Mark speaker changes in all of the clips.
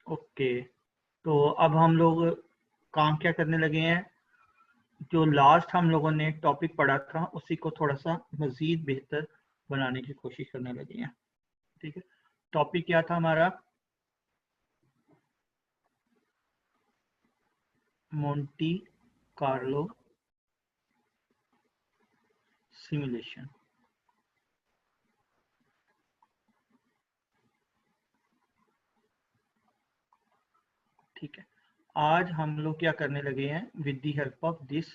Speaker 1: Okay, तो अब हम लोग काम क्या करने लगे हैं, जो लास्ट हम लोगों ने टॉपिक पढ़ा था उसी को थोड़ा सा मजीद बेहतर बनाने की कोशिश करने लगे हैं। ठीक है, टॉपिक क्या था हमारा? Monte Carlo simulation. ठीक है, आज हम लोग क्या करने लगे हैं, with the help of this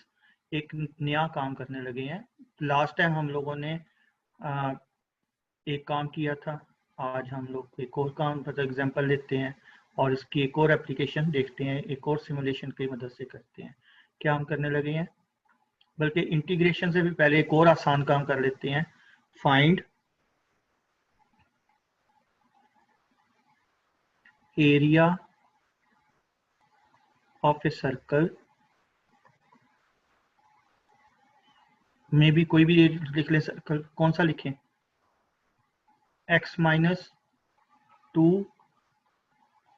Speaker 1: एक नया काम करने लगे हैं। लास्ट टाइम हम लोगों ने एक काम किया था, आज हम लोग एक और काम फॉर एग्जांपल लेते हैं और इसकी एक और एप्लीकेशन देखते हैं, एक और सिमुलेशन की मदद से करते हैं। क्या हम करने लगे हैं, बल्कि इंटीग्रेशन से भी पहले एक और आसान काम कर लेते हैं। Find area of a circle, में भी कोई भी लिख ले, सर्कल कौन सा लिखें? x minus 2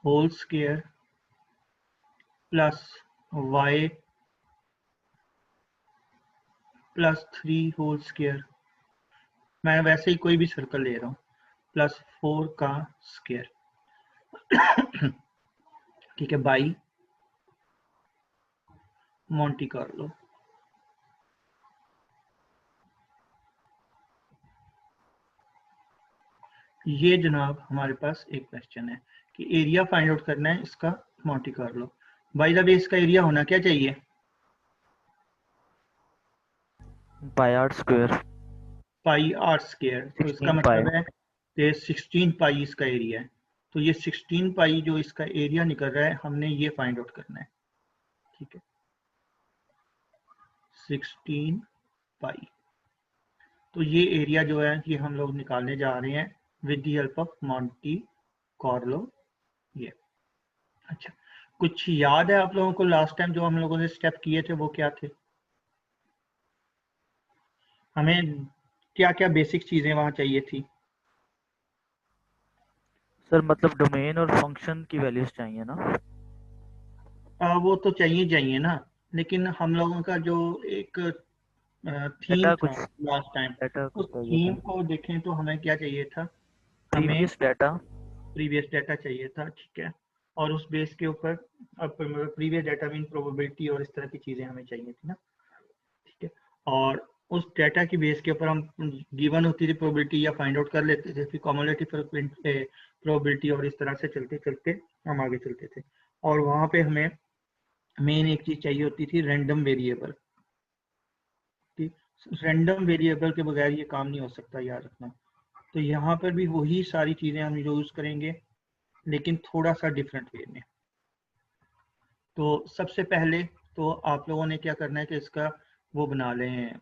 Speaker 1: whole square plus y plus 3 whole square. मैं वैसे ही कोई भी सर्कल ले रहा हूँ, प्लस 4 का स्क्वायर। ठीक है, बाई मोंटी कार्लो। ये जनाब हमारे पास एक क्वेश्चन है कि एरिया फाइंड आउट करना है इसका Monte Carlo. By the way इसका एरिया होना क्या चाहिए?
Speaker 2: Pi r square,
Speaker 1: pi r square. तो इसका
Speaker 2: 16 पाई।
Speaker 1: मतलब है कि 16 पाई इसका एरिया है। तो ये 16 पाई जो इसका एरिया निकल रहा है, हमने ये फाइंड आउट करना है। ठीक है, 16 पाई। तो ये एरिया जो है ये हम लोग निकालने जा रहे हैं with the help of Monte Carlo. ये अच्छा, कुछ याद है आप लोगों को लास्ट टाइम जो हम लोगों ने स्टेप किए थे वो क्या थे? हमें क्या क्या बेसिक चीजें वहां चाहिए थी?
Speaker 2: सर मतलब डोमेन और फंक्शन की वैल्यूज चाहिए ना।
Speaker 1: वो तो चाहिए चाहिए ना, लेकिन हम लोगों का जो एक थीम
Speaker 2: डाटा
Speaker 1: था
Speaker 2: कुछ,
Speaker 1: लास्ट टाइम,
Speaker 2: डाटा कुछ
Speaker 1: उस
Speaker 2: चाहिए
Speaker 1: थीम
Speaker 2: था।
Speaker 1: को देखें तो हमें क्या चाहिए था? हमें
Speaker 2: प्रीवियस डाटा।
Speaker 1: प्रीवियस डाटा चाहिए था। ठीक है, और उस बेस के ऊपर अब प्रीवियस डाटा मीन प्रोबेबिलिटी और इस तरह की चीजें हमें चाहिए थी ना। ठीक है, और उस डाटा की बेस के ऊपर हम गिवन होती थी प्रोबेबिलिटी या फाइंड आउट कर लेते थे, फिर कॉमुलेटिव प्रोबेबिलिटी और इस तरह से चलते चलते हम आगे चलते थे। और वहां पे हमें मेन एक चीज चाहिए होती थी, रैंडम वेरिएबल। रैंडम वेरिएबल के बगैर ये काम नहीं हो सकता, याद रखना। तो यहाँ पर भी वही सारी चीजें हम यूज करेंगे, लेकिन थोड़ा सा डिफरेंट वे में। तो सबसे पहले तो आप लोगों ने क्या करना है कि इसका वो बना लें,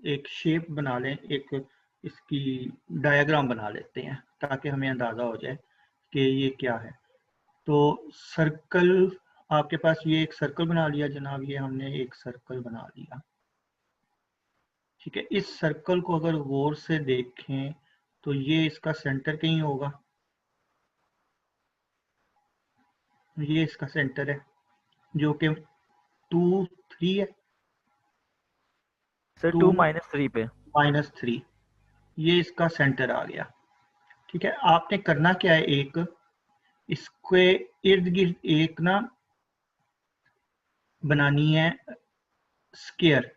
Speaker 1: एक शेप बना लें, एक इसकी डायग्राम बना लेते हैं ताकि हमें अंदाजा हो जाए कि ये क्या है। तो सर्कल, आपके पास ये एक सर्कल बना लिया जनाब, ये हमने एक सर्कल बना लिया। ठीक है, इस सर्कल को अगर गौर से देखें तो ये इसका सेंटर कहीं होगा, ये इसका सेंटर है जो कि 2 3 है।
Speaker 2: सर
Speaker 1: टू
Speaker 2: 2 - 3 पे।
Speaker 1: -3, ये इसका सेंटर आ गया। ठीक है, आपने करना क्या है, एक इसके इर्द गिर्द एक ना बनानी है स्क्वायर,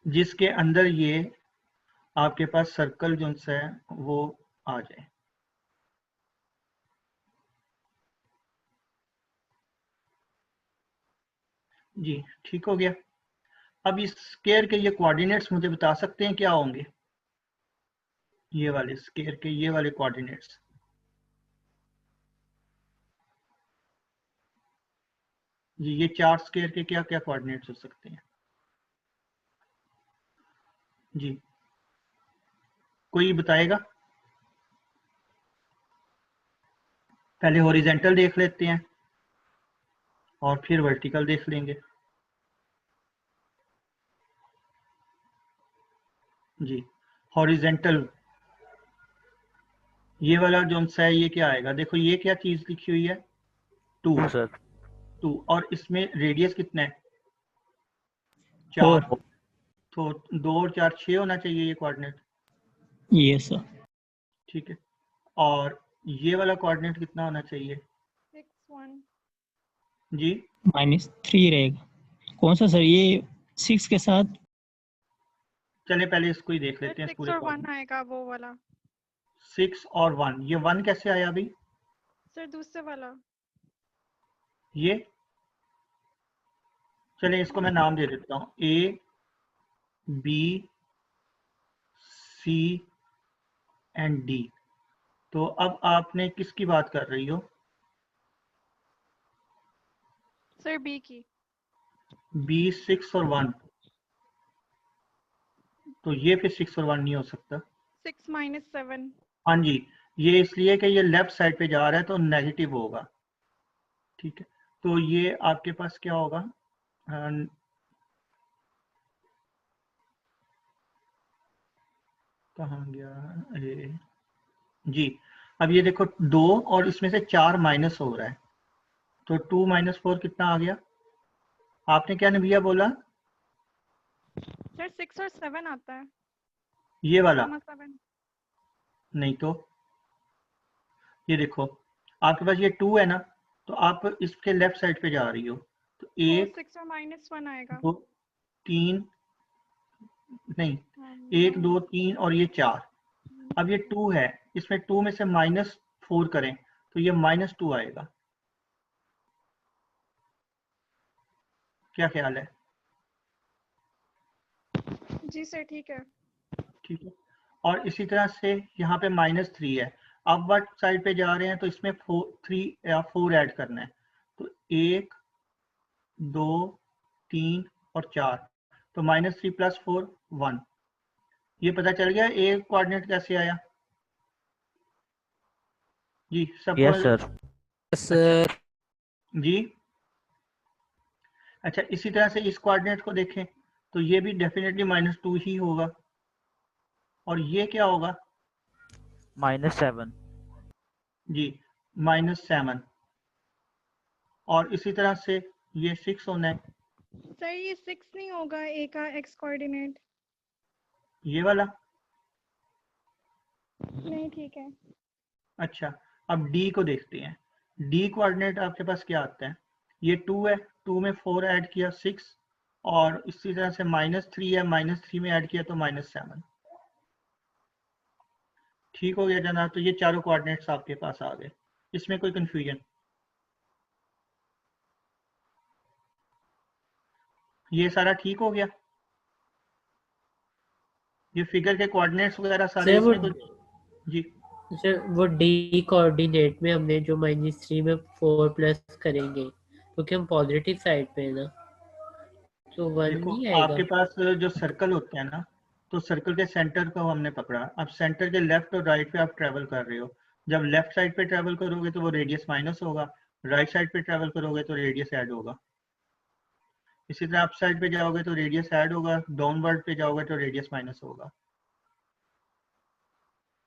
Speaker 1: जिसके अंदर ये आपके पास सर्कल जो है वो आ जाए। जी, ठीक हो गया। अब इस स्क्वायर के ये कोऑर्डिनेट्स मुझे बता सकते हैं क्या होंगे? ये वाले स्क्वायर के ये वाले कोऑर्डिनेट्स, जी ये 4 स्क्वायर के क्या क्या कोऑर्डिनेट्स हो सकते हैं? जी, कोई बताएगा? पहले हॉरिजेंटल देख लेते हैं और फिर वर्टिकल देख लेंगे। जी। हॉरिजेंटल ये वाला जो सा है ये क्या आएगा, देखो ये क्या चीज लिखी हुई है, 2,
Speaker 2: 2 सर।
Speaker 1: 2, और इसमें रेडियस कितना है, 4,
Speaker 3: 4।
Speaker 1: तो 2 और 4 6 होना चाहिए ये कोऑर्डिनेट।
Speaker 3: Yes sir.
Speaker 1: ठीक है, और ये वाला कोऑर्डिनेट कितना होना चाहिए
Speaker 4: 6 1
Speaker 1: जी,
Speaker 3: -3 रहेगा। कौन सा सर, ये 6 के साथ?
Speaker 1: चले पहले इसको ही देख
Speaker 4: सर
Speaker 1: लेते हैं
Speaker 4: 6
Speaker 1: पूरे
Speaker 4: और 1
Speaker 1: कोऑर्डिनेट।
Speaker 4: आएगा वो वाला
Speaker 1: 6 और 1, ये 1 कैसे आया अभी,
Speaker 4: सर दूसरे वाला
Speaker 1: ये चले इसको मैं नाम दे देता हूँ, A B C and D। तो अब आपने किसकी बात कर रही हो,
Speaker 4: सर बी की
Speaker 1: B 6 और 1, तो ये फिर 6 और 1 नहीं हो सकता।
Speaker 4: 6 -7
Speaker 1: हाँ जी, ये इसलिए कि ये लेफ्ट साइड पे जा रहा है तो नेगेटिव होगा। ठीक है, तो ये आपके पास क्या होगा, कहाँ गया, अरे जी, अब ये देखो 2 और इसमें से 4 माइनस हो रहा है, तो 2 - 4 कितना आ गया, आपने क्या नबिया बोला,
Speaker 4: सर 6 और 7 आता है
Speaker 1: ये वाला
Speaker 4: 7
Speaker 1: नहीं, तो ये देखो आपके पास ये 2 है ना, तो आप इसके लेफ्ट साइड पे जा रही हो, तो
Speaker 4: तो
Speaker 1: 1
Speaker 4: 6 और -1 आएगा
Speaker 1: 2 3 नहीं, 1 2 3 और ये 4, अब ये 2 है, इसमें 2 में से -4 करें तो ये -2 आएगा, क्या ख्याल है,
Speaker 4: जी सर ठीक है
Speaker 1: ठीक है। और इसी तरह से यहाँ पे -3 है, अपवर्ड साइड पे जा रहे हैं तो इसमें 4 ऐड करना है, तो 1 2 3 और 4, तो -3 + 4 1, ये पता चल गया एक कोऑर्डिनेट कैसे आया जी सबको।
Speaker 2: Yes sir.
Speaker 1: अच्छा जी, अच्छा इसी तरह से इस कोऑर्डिनेट को देखें तो ये भी डेफिनेटली -2 ही होगा, और ये क्या होगा
Speaker 2: -7।
Speaker 1: जी, -7, और इसी तरह से ये 6 होना है,
Speaker 4: सर ये 6 नहीं होगा ए का एक्स कोऑर्डिनेट
Speaker 1: ये वाला।
Speaker 4: नहीं ठीक है
Speaker 1: अच्छा, अब डी को देखते हैं, डी कोऑर्डिनेट आपके पास क्या आता है, ये 2 है, 2 में 4 ऐड किया 6, और इसी तरह से -3 है, -3 में ऐड किया तो -7, ठीक हो गया जनाब। तो ये चारों कोऑर्डिनेट्स आपके पास आ गए, इसमें कोई कंफ्यूजन, ये सारा ठीक हो गया, ये फिगर के कोऑर्डिनेट्स वगैरह सारे
Speaker 5: सर वो
Speaker 1: इसमें कोई जी,
Speaker 5: सर वो डी कोऑर्डिनेट में हमने जो -3 में 4 प्लस करेंगे क्योंकि हम पॉजिटिव साइड पे है ना, तो 1
Speaker 1: देखो
Speaker 5: नहीं आएगा।
Speaker 1: आपके पास जो सर्कल होते हैं ना, तो सर्कल के सेंटर को हमने पकड़ा, अब सेंटर के लेफ्ट और राइट पे आप ट्रेवल कर रहे हो, जब लेफ्ट साइड पे ट्रेवल करोगे तो वो रेडियस माइनस होगा, राइट साइड पे ट्रेवल करोगे तो रेडियस ऐड होगा, इसी तरह अप साइड पे जाओगे तो रेडियस ऐड होगा, डाउनवर्ड पे जाओगे तो रेडियस माइनस होगा,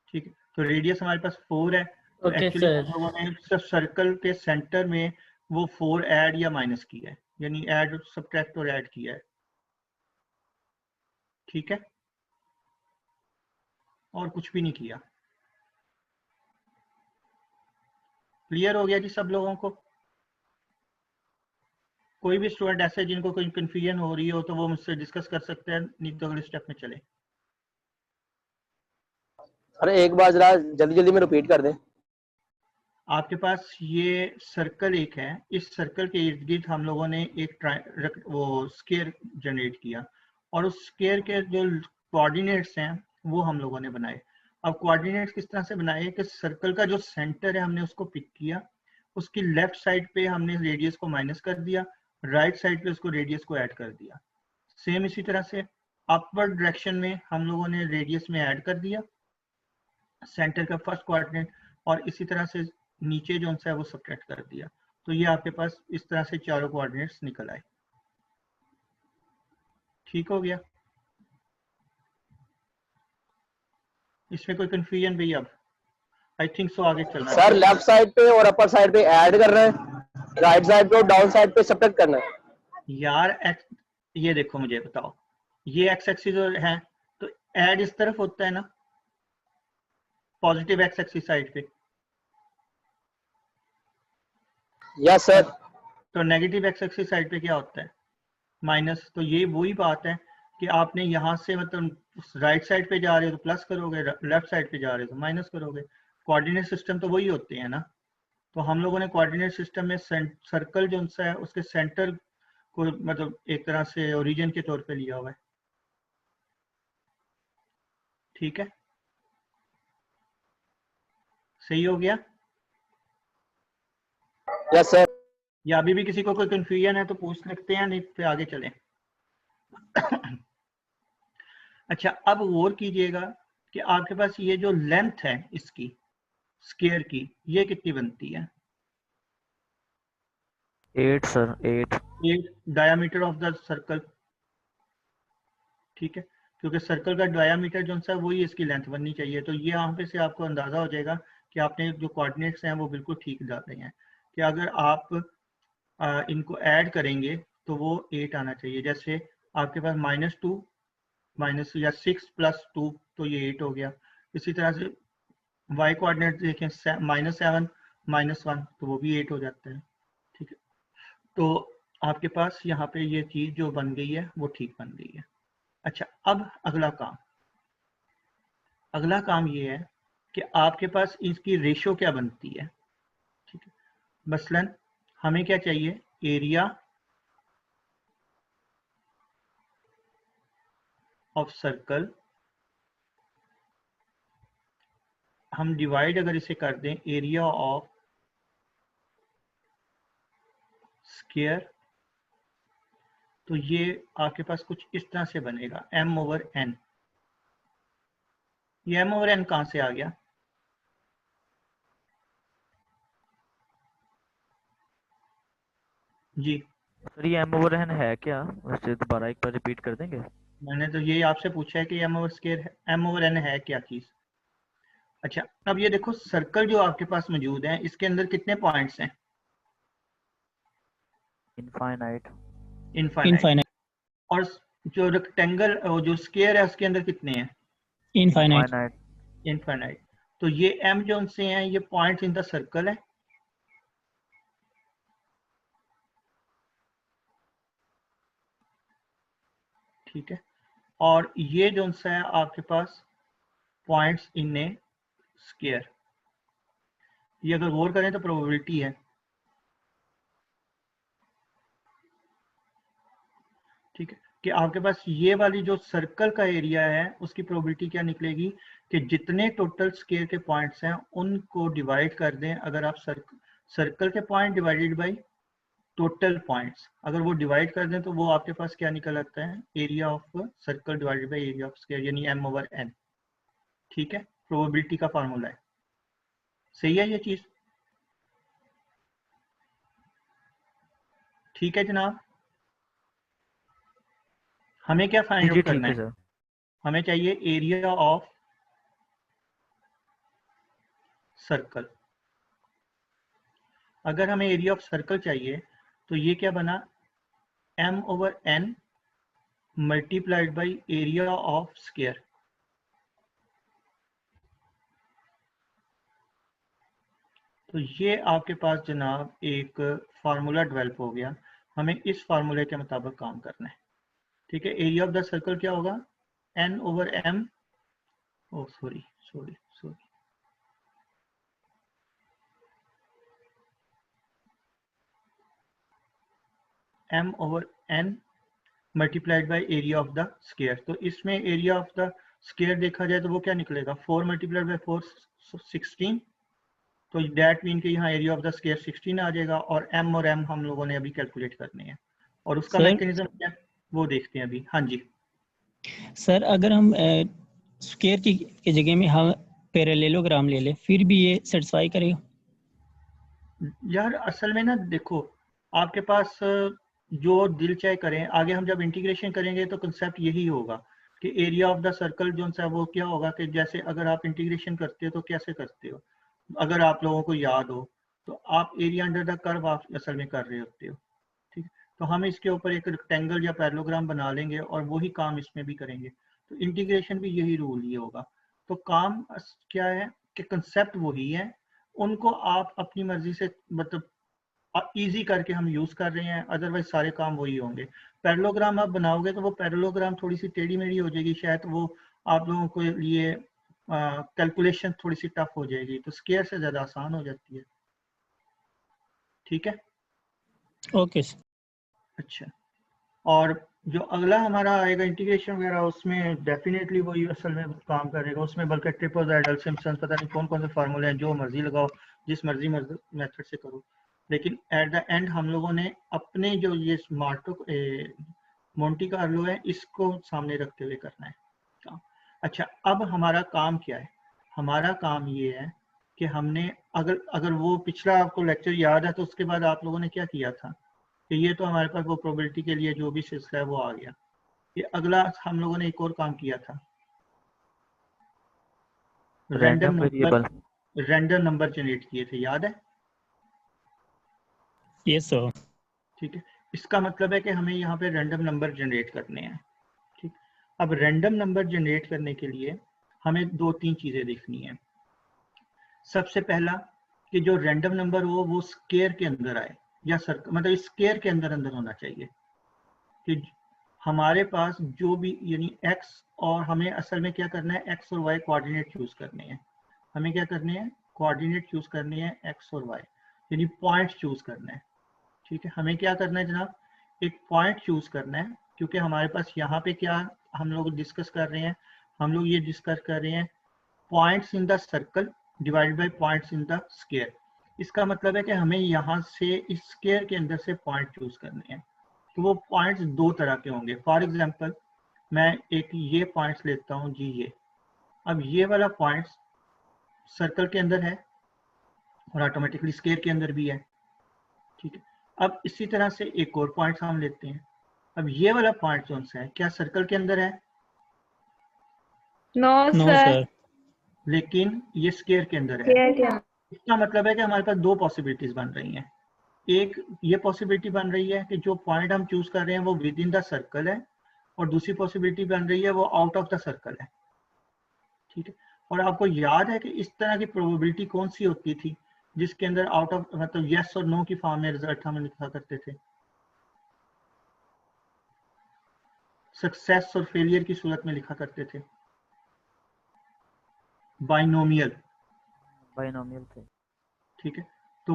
Speaker 1: ठीक है। तो रेडियस हमारे पास 4 है, तो
Speaker 5: ओके
Speaker 1: एक्चुअली
Speaker 5: सर।
Speaker 1: हम लोगों ने सिर्फ सर्कल के सेंटर में वो 4 ऐड या माइनस किया है, यानी ऐड सब्ट्रैक्ट और ऐड किया है, ठीक है, और कुछ भी नहीं किया। क्लियर हो गया जी सब लोगों को, कोई भी स्टूडेंट ऐसे जिनको कोई कंफ्यूजन हो रही हो तो वो मुझसे डिस्कस कर सकते हैं, नहीं तो अगले स्टेप में चले।
Speaker 6: अरे एक बार जरा जल्दी जल्दी में रिपीट कर दें।
Speaker 1: आपके पास ये सर्कल एक है, इस सर्कल के इर्द गिर्द हम लोगों ने एक वो स्क्वायर जनरेट किया, और उस स्क्वायर के जो कोऑर्डिनेट्स हैं वो हम लोगों ने बनाए। अब कोऑर्डिनेट्स किस तरह से बनाए कि सर्कल का जो सेंटर है हमने उसको पिक किया, उसकी लेफ्ट साइड पे हमने रेडियस को माइनस कर दिया, राइट साइड पे उसको रेडियस को ऐड कर दिया, सेम इसी तरह से अपवर्ड डायरेक्शन में हम लोगों ने रेडियस में ऐड कर दिया सेंटर का फर्स्ट कोऑर्डिनेट, और इसी तरह से नीचे जो है वो सब्ट्रैक्ट कर दिया, तो ये आपके पास इस तरह से चारों कोऑर्डिनेट्स निकल आए, ठीक हो गया। इसमें कोई कंफ्यूजन भी अब? आई थिंक सो आगे चलना
Speaker 6: सर लेफ्ट साइड पे और अपर साइड पे ऐड कर रहे हैं, राइट साइड पे और डाउन साइड पे सब्ट्रैक्ट करना है।
Speaker 1: यार एक्स, ये देखो मुझे बताओ, ये एक्स एक्सिस है तो ऐड इस तरफ होता है ना, पॉजिटिव एक्स एक्सिस साइड पे,
Speaker 6: यस सर।
Speaker 1: तो नेगेटिव एक्स एक्सिस साइड पे क्या होता है? माइनस। तो ये वही बात है कि आपने यहाँ से मतलब राइट साइड पे जा रहे हो तो प्लस करोगे, लेफ्ट साइड पे जा रहे हो तो माइनस करोगे। कोऑर्डिनेट सिस्टम तो वही होते हैं ना। तो हम लोगों ने कोऑर्डिनेट सिस्टम में सर्कल जो सा है उसके सेंटर को मतलब एक तरह से ओरिजिन के तौर पे लिया हुआ है, ठीक है? सही हो गया?
Speaker 6: Yes sir.
Speaker 1: या अभी भी किसी को कोई कंफ्यूजन है तो पूछ सकते हैं, नहीं फिर आगे चलें। अच्छा, अब गौर कीजिएगा कि आपके पास ये जो लेंथ है इसकी स्क्वायर की, ये कितनी बनती है?
Speaker 2: 8 सर, 8।
Speaker 1: ये डायामीटर ऑफ द सर्कल, ठीक है? क्योंकि सर्कल का डायामीटर जो सा वही इसकी लेंथ बननी चाहिए। तो ये यहाँ पे से आपको अंदाजा हो जाएगा कि आपने जो कोऑर्डिनेट्स हैं वो बिल्कुल ठीक डाले हैं, कि अगर आप इनको ऐड करेंगे तो वो 8 आना चाहिए। जैसे आपके पास -2 माइनस या 6 + 2 तो ये 8 हो गया। इसी तरह से y कोऑर्डिनेट देखें, -7 -1 तो वो भी 8 हो जाता है, ठीक है? तो आपके पास यहाँ पे ये चीज जो बन गई है वो ठीक बन गई है। अच्छा, अब अगला काम ये है कि आपके पास इसकी रेशो क्या बनती है, ठीक है? मसलन हमें क्या चाहिए, एरिया ऑफ सर्कल, हम डिवाइड अगर इसे कर दें एरिया ऑफ स्क्वायर, तो ये आपके पास कुछ इस तरह से बनेगा m/n। ये m/n कहां से आ गया? जी,
Speaker 2: सर ये m/n है क्या? वैसे दोबारा एक बार रिपीट कर देंगे?
Speaker 1: मैंने तो यही आपसे पूछा है कि m/n है क्या चीज। अच्छा, अब ये देखो सर्कल जो आपके पास मौजूद है इसके अंदर कितने पॉइंट्स हैं?
Speaker 2: इनफाइनाइट।
Speaker 1: इनफाइनाइट। और जो रेक्टेंगल जो स्क्वायर है उसके अंदर कितने हैं?
Speaker 3: इनफाइनाइट।
Speaker 2: इनफाइनाइट।
Speaker 1: इनफाइनाइट। तो ये m जो से हैं ये पॉइंट्स इन द सर्कल है, ठीक है? और ये जो सा है आपके पास पॉइंट्स इन ए स्क्वायर। ये अगर गौर करें तो प्रोबेबिलिटी है, ठीक है? कि आपके पास ये वाली जो सर्कल का एरिया है उसकी प्रोबेबिलिटी क्या निकलेगी कि जितने टोटल स्क्वायर के पॉइंट्स हैं उनको डिवाइड कर दें। अगर आप सर्कल के point divided by total points अगर वो डिवाइड कर दें तो वो आपके पास क्या निकल आता है, area of circle divided by area of square, यानी m/n, ठीक है? प्रोबेबिलिटी का फार्मूला है। सही है ये चीज? ठीक है जनाब। हमें क्या फाइंड
Speaker 2: जी
Speaker 1: आउट
Speaker 2: ठीक
Speaker 1: करना
Speaker 2: है
Speaker 1: है?
Speaker 2: सर।
Speaker 1: हमें चाहिए एरिया ऑफ सर्कल। अगर हमें एरिया ऑफ सर्कल चाहिए तो ये क्या बना, m/n multiplied by area of square. तो ये आपके पास जनाब एक फार्मूला डेवलप हो गया। हमें इस फार्मूले के मुताबिक काम करना है, ठीक है? एरिया ऑफ द सर्कल क्या होगा, n/m, oh sorry sorry sorry, m/n multiplied by area of the square. तो इसमें एरिया ऑफ द स्क्वायर देखा जाए तो वो क्या निकलेगा, 4 मल्टीप्लाइड बाई 4 16। तो दैट मीन कि यहाँ एरिया ऑफ द स्क्वायर 16 आ जाएगा। और m और m हम लोगों ने अभी कैलकुलेट करने हैं और उसका
Speaker 3: सर
Speaker 1: मैकेनिज्म क्या है वो देखते हैं अभी। हाँ जी
Speaker 3: सर, अगर हम स्क्वायर की जगह में हम पैरेललोग्राम ले ले फिर भी ये सेटिस्फाई करेगा?
Speaker 1: यार, असल में ना देखो, आपके पास जो दिल चाहे करें, आगे हम जब इंटीग्रेशन करेंगे तो कंसेप्ट यही होगा कि एरिया ऑफ द सर्कल जो सा वो क्या होगा कि जैसे अगर आप इंटीग्रेशन करते हो तो कैसे करते हो, अगर आप लोगों को याद हो तो आप एरिया अंडर द कर्व आप असल में कर रहे होते हो, ठीक। तो हम इसके ऊपर एक रेक्टेंगल या पैरेललोग्राम बना लेंगे और वही काम इसमें भी करेंगे। तो इंटीग्रेशन भी यही रूल ये होगा। तो काम क्या है कि कंसेप्ट वही है, उनको आप अपनी मर्जी से मतलब इजी करके हम यूज कर रहे हैं, अदरवाइज सारे काम वही होंगे। पैरेललोग्राम आप बनाओगे तो वो पैरेललोग्राम थोड़ी सी टेढ़ी मेढ़ी हो जाएगी, शायद वो आप लोगों के लिए कैलकुलेशन थोड़ी सी टफ हो जाएगी, तो स्क्वायर से ज्यादा आसान हो जाती है। ठीक है,
Speaker 3: ओके सर।
Speaker 1: अच्छा। और जो अगला हमारा आएगा इंटीग्रेशन वगैरह, उसमें डेफिनेटली वही असल में काम करेगा, उसमें बल्कि ट्रिपल सिम्पसन पता नहीं कौन कौन से फार्मूले हैं, जो मर्जी लगाओ, जिस मर्जी मेथड से करो, लेकिन एट द एंड हम लोगों ने अपने जो ये मोंटी कार्लो है इसको सामने रखते हुए करना है काम। अच्छा, अब हमारा काम क्या है? हमारा काम ये है कि हमने अगर वो पिछला आपको लेक्चर याद है तो उसके बाद आप लोगों ने क्या किया था कि ये तो हमारे पास वो प्रोबेबिलिटी के लिए जो भी सिलसिला है वो आ गया। ये अगला हम लोगों ने एक और काम किया था,
Speaker 2: random variable,
Speaker 1: random number generate किए थे, याद है?
Speaker 3: Yes sir.
Speaker 1: ठीक है, इसका मतलब है कि हमें यहाँ पे रैंडम नंबर जनरेट करने हैं। ठीक, अब रैंडम नंबर जनरेट करने के लिए हमें 2-3 चीजें देखनी है। सबसे पहला कि जो रैंडम नंबर हो वो स्क्वायर के अंदर आए या सर्कल, मतलब स्क्वायर के अंदर अंदर होना चाहिए कि हमारे पास जो भी यानी x, और हमें असल में क्या करना है, x और y कोऑर्डिनेट चूज करने हैं। हमें क्या करने हैं, कोऑर्डिनेट चूज करनी है x और y, यानी पॉइंट चूज करना है। ठीक है, हमें क्या करना है जनाब, एक पॉइंट चूज करना है, क्योंकि हमारे पास यहाँ पे क्या हम लोग डिस्कस कर रहे हैं, हम लोग ये डिस्कस कर रहे हैं points in the circle divided by points in the square. इसका मतलब है कि हमें यहाँ से इस स्क्वायर के अंदर से पॉइंट चूज करने हैं। तो वो पॉइंट्स 2 तरह के होंगे। फॉर एग्जांपल मैं एक ये पॉइंट्स लेता हूँ जी, ये अब ये वाला पॉइंट्स सर्कल के अंदर है और ऑटोमेटिकली स्क्वायर के अंदर भी है। ठीक है, अब इसी तरह से एक और पॉइंट हम लेते हैं। अब ये वाला पॉइंट कौन सा है, क्या सर्कल के अंदर है?
Speaker 4: No
Speaker 3: no
Speaker 4: sir.
Speaker 3: सर।
Speaker 1: लेकिन ये स्क्वायर के अंदर है। इसका मतलब है कि हमारे पास 2 पॉसिबिलिटीज बन रही हैं। एक ये पॉसिबिलिटी बन रही है कि जो पॉइंट हम चूज कर रहे हैं वो विद इन द सर्कल है, और दूसरी पॉसिबिलिटी बन रही है वो आउट ऑफ द सर्कल है। ठीक है, और आपको याद है कि इस तरह की प्रोबेबिलिटी कौन सी होती थी जिसके अंदर आउट ऑफ मतलब यस और नो की फॉर्म में रिजल्ट हम लिखा करते थे, सक्सेस और फेलियर की सूरत में लिखा करते थे, बाइनोमियल।
Speaker 2: बाइनोमियल थे।
Speaker 1: ठीक है, तो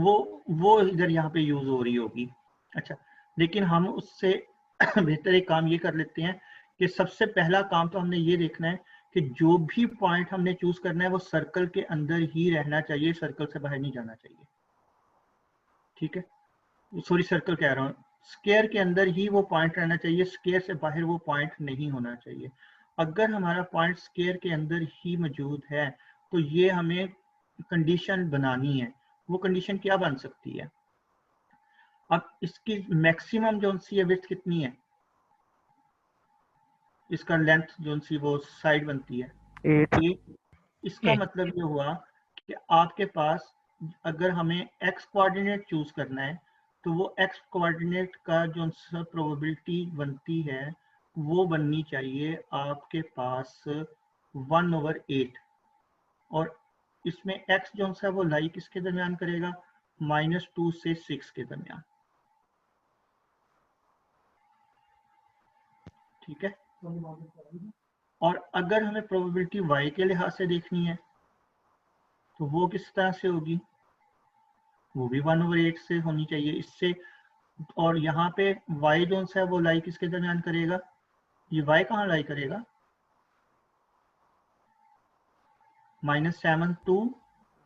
Speaker 1: वो इधर यहाँ पे यूज हो रही होगी। अच्छा, लेकिन हम उससे बेहतर एक काम ये कर लेते हैं कि सबसे पहला काम तो हमने ये देखना है कि जो भी पॉइंट हमने चूज करना है वो सर्कल के अंदर ही रहना चाहिए, सर्कल से बाहर नहीं जाना चाहिए। ठीक है, सॉरी सर्कल कह रहा हूँ, स्क्वायर के अंदर ही वो पॉइंट रहना चाहिए, स्क्वायर से बाहर वो पॉइंट नहीं होना चाहिए। अगर हमारा पॉइंट स्क्वायर के अंदर ही मौजूद है तो ये हमें कंडीशन बनानी है। वो कंडीशन क्या बन सकती है? अब इसकी मैक्सिमम जो सी है विड्थ कितनी है, इसका लेंथ जो सी वो साइड बनती है 8। इसका मतलब ये हुआ कि आपके पास अगर हमें x कोऑर्डिनेट चूज करना है तो वो x कोऑर्डिनेट का जो प्रोबेबिलिटी बनती है वो बननी चाहिए आपके पास 1/8, और इसमें x जो सा वो लाई किसके दरमियान करेगा, -2 से 6 के दरमियान। ठीक है, और अगर हमें प्रोबेबिलिटी y के लिहाज से देखनी है तो वो किस तरह से होगी, वो भी 1/8 से होनी चाहिए इससे। और यहाँ पे y जो सा है वो लाई किसके दरमियान करेगा, ये y कहाँ लाई करेगा, -7 to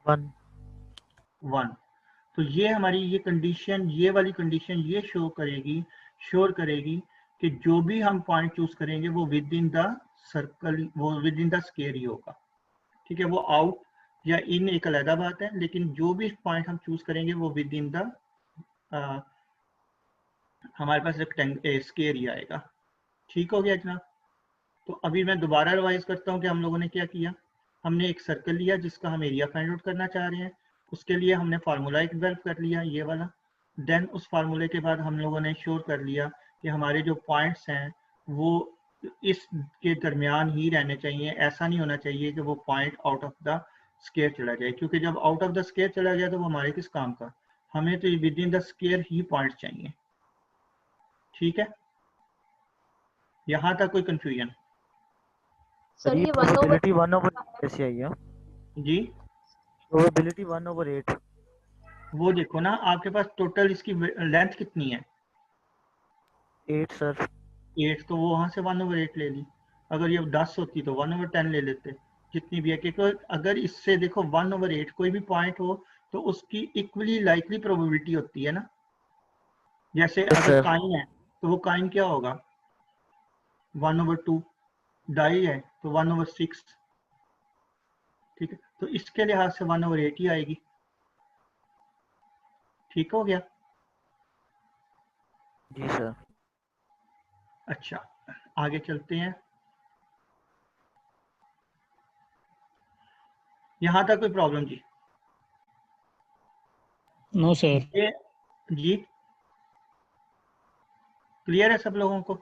Speaker 1: 1। तो ये हमारी ये कंडीशन, ये वाली कंडीशन ये श्योर करेगी कि जो भी हम पॉइंट चूज करेंगे वो विद इन द सर्कल, वो विद इन द स्क्वायर ही होगा। ठीक है, वो आउट या इन एक अलग बात है, लेकिन जो भी पॉइंट हम चूज करेंगे वो विद इन द हमारे पास स्क्वायर ही आएगा। ठीक हो गया जनाब? तो अभी मैं दोबारा रिवाइज करता हूँ कि हम लोगों ने क्या किया। हमने एक सर्कल लिया जिसका हम एरिया फाइंड आउट करना चाह रहे हैं, उसके लिए हमने फार्मूला एक डेवलप कर लिया ये वाला। देन उस फार्मूले के बाद हम लोगों ने श्योर कर लिया कि हमारे जो पॉइंट्स हैं वो इस के दरमियान ही रहने चाहिए, ऐसा नहीं होना चाहिए कि वो point out of the square चला जाए, क्योंकि जब आउट ऑफ द स्क्वायर चला गया तो वो हमारे किस काम का, हमें तो with in the square he point चाहिए। ठीक है, यहाँ तक कोई कंफ्यूजन?
Speaker 2: सर ये प्रोबेबिलिटी 1/8 कैसे आई है?
Speaker 1: जी
Speaker 2: प्रोबेबिलिटी 1/8।
Speaker 1: वो देखो ना, आपके पास टोटल इसकी लेंथ कितनी है?
Speaker 2: 8 सर।
Speaker 1: 8, तो वो वहां से 1/8 ले ली। अगर ये 10 होती तो 1/10 ले लेते, जितनी भी है, क्योंकि अगर इससे देखो 1/8 कोई भी पॉइंट हो तो उसकी इक्वली लाइकली प्रोबेबिलिटी होती है ना। जैसे
Speaker 2: Yes,
Speaker 1: अगर
Speaker 2: sir.
Speaker 1: काइन है तो वो काइन क्या होगा, 1/2। डाई है तो 1/6। ठीक है, तो इसके लिहाज से 1/8 ही आएगी। ठीक हो गया?
Speaker 2: जी सर।
Speaker 1: अच्छा, आगे चलते हैं। यहाँ तक कोई प्रॉब्लम जी?
Speaker 3: No sir.
Speaker 1: ये जी क्लियर है सब लोगों को?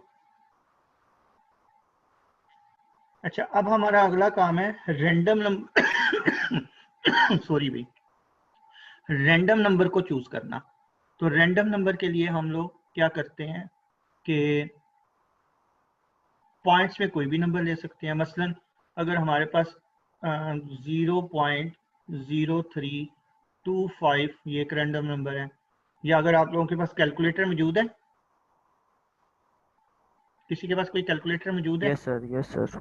Speaker 1: अच्छा, अब हमारा अगला काम है रैंडम नंबर सॉरी भाई, रैंडम नंबर को चूज करना। तो रैंडम नंबर के लिए हम लोग क्या करते हैं कि पॉइंट्स में कोई भी नंबर ले सकते हैं। मसलन अगर हमारे पास 0.0325 ये एक रैंडम नंबर है, या अगर आप लोगों के पास कैलकुलेटर मौजूद है, किसी के पास कोई कैलकुलेटर मौजूद है?
Speaker 2: Yes sir, yes sir.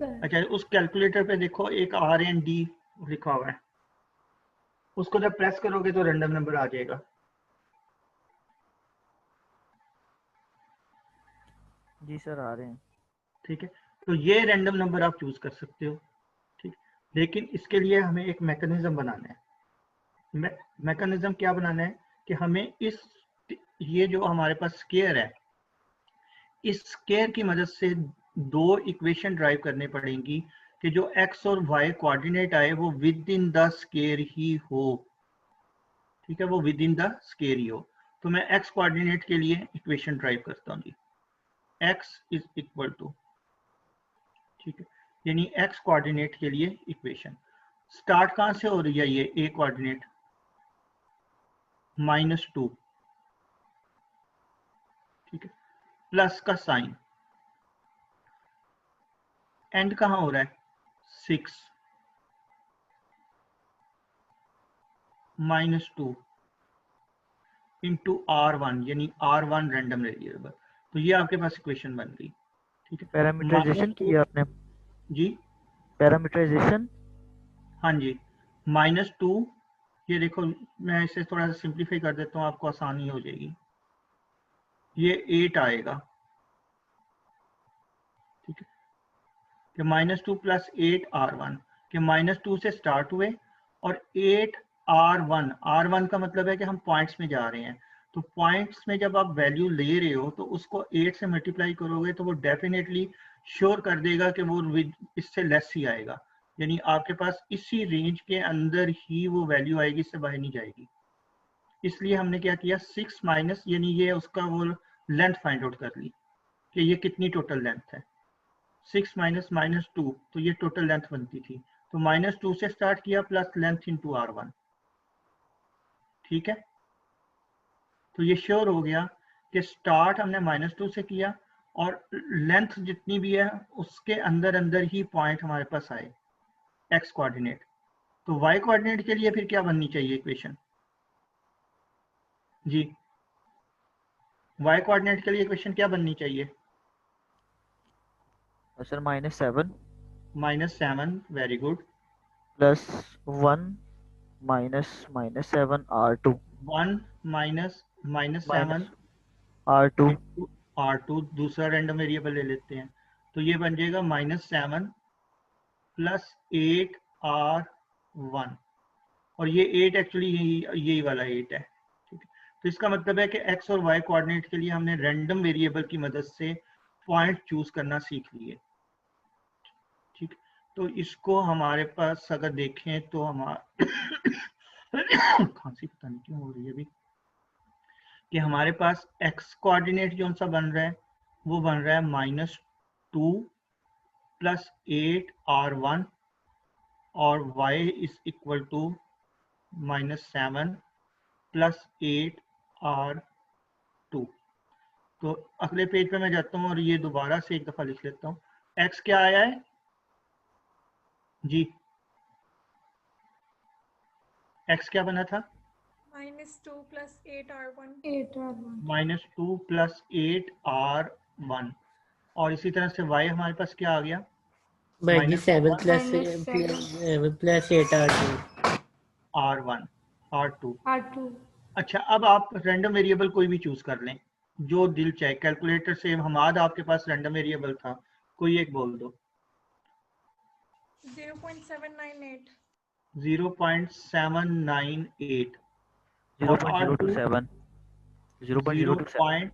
Speaker 1: अच्छा, उस कैलकुलेटर पे देखो एक RND लिखा हुआ है, उसको जब प्रेस करोगे तो रैंडम नंबर आ जाएगा।
Speaker 2: जी सर, आ रहे हैं।
Speaker 1: ठीक है, तो ये रैंडम नंबर आप चूज कर सकते हो। ठीक, लेकिन इसके लिए हमें एक मैकेनिज्म बनाना है। मैकेनिज्म क्या बनाना है कि हमें ये जो हमारे पास स्क्वायर है, इस स्क्वायर की मदद से दो इक्वेशन ड्राइव करनी पड़ेंगी कि जो x और y कोऑर्डिनेट आए वो विद इन द स्क्वायर ही हो। ठीक है, वो विद इन द स्क्वायर ही हो। तो मैं x कोऑर्डिनेट के लिए इक्वेशन ड्राइव करता हूँ जी, x इज इक्वल टू, ठीक है, यानी x कोऑर्डिनेट के लिए इक्वेशन स्टार्ट कहां से हो रही है, ये a कोऑर्डिनेट -2, ठीक है, प्लस का साइन, एंड कहां हो रहा है 6 -2 इंटू R1, यानी R1 रैंडम वेरिएबल। तो ये आपके पास इक्वेशन बन गई। ठीक है,
Speaker 2: पैरामीटराइजेशन किया आपने?
Speaker 1: जी
Speaker 2: पैरामीटराइजेशन?
Speaker 1: हाँ जी, -2, ये देखो मैं इसे थोड़ा सा सिंप्लीफाई कर देता हूँ, आपको आसानी हो जाएगी। ये 8 आएगा, ठीक है, कि -2 + 8 R1 के -2 से स्टार्ट हुए और 8 R1 का मतलब है कि हम पॉइंट्स में जा रहे हैं। तो पॉइंट्स में जब आप वैल्यू ले रहे हो तो उसको 8 से मल्टीप्लाई करोगे तो वो डेफिनेटली श्योर कर देगा कि वो इससे लेस ही आएगा, यानी आपके पास इसी रेंज के अंदर ही वो वैल्यू आएगी, इससे बाहर नहीं जाएगी। इसलिए हमने क्या किया, 6 माइनस, यानी ये उसका वो लेंथ फाइंड आउट कर ली कि ये कितनी टोटल लेंथ है। 6 माइनस -2, तो ये टोटल लेंथ बनती थी, तो -2 से स्टार्ट किया प्लस लेंथ इंटू R1। ठीक है, तो ये श्योर हो गया कि स्टार्ट हमने -2 से किया और लेंथ जितनी भी है उसके अंदर अंदर ही पॉइंट हमारे पास आए x कोऑर्डिनेट। तो y कोऑर्डिनेट के लिए फिर क्या बननी चाहिए इक्वेशन जी, y कोऑर्डिनेट के लिए इक्वेशन क्या बननी चाहिए?
Speaker 2: Sir -7
Speaker 1: -7, very good,
Speaker 2: plus 1 -7 R2
Speaker 1: 1 -7
Speaker 2: R2
Speaker 1: R2, दूसरा रैंडम वेरिएबल ले लेते हैं, तो ये बन जाएगा -7 + 8 R1, और ये 8 एक्चुअली यही वाला 8 है। ठीक है, तो इसका मतलब है कि x और y कोऑर्डिनेट के लिए हमने रैंडम वेरिएबल की मदद से पॉइंट चूज करना सीख लिए। ठीक, तो इसको हमारे पास अगर देखें तो हमारा खांसी पता नहीं क्यों हो रही है अभी, कि हमारे पास x कोऑर्डिनेट जो सा बन रहा है वो बन रहा है -2 + 8r1 और y is equal to -7 + 8r2। तो अगले पेज पे मैं जाता हूँ और ये दोबारा से एक दफा लिख लेता हूँ। x क्या आया है जी, x क्या बना था?
Speaker 4: -2 + 8r1
Speaker 1: -2 + 8r1 और इसी तरह से y हमारे पास क्या आ गया?
Speaker 5: -7 + 8r2
Speaker 1: r1 r2। अच्छा, अब आप रैंडम वेरिएबल कोई भी चूज कर लें जो दिल चाहे। कैलकुलेटर से हमाद आपके पास रैंडम वेरिएबल था, कोई एक बोल दो।
Speaker 4: 0.798
Speaker 1: 0.798 और R2
Speaker 2: 0.027 0.027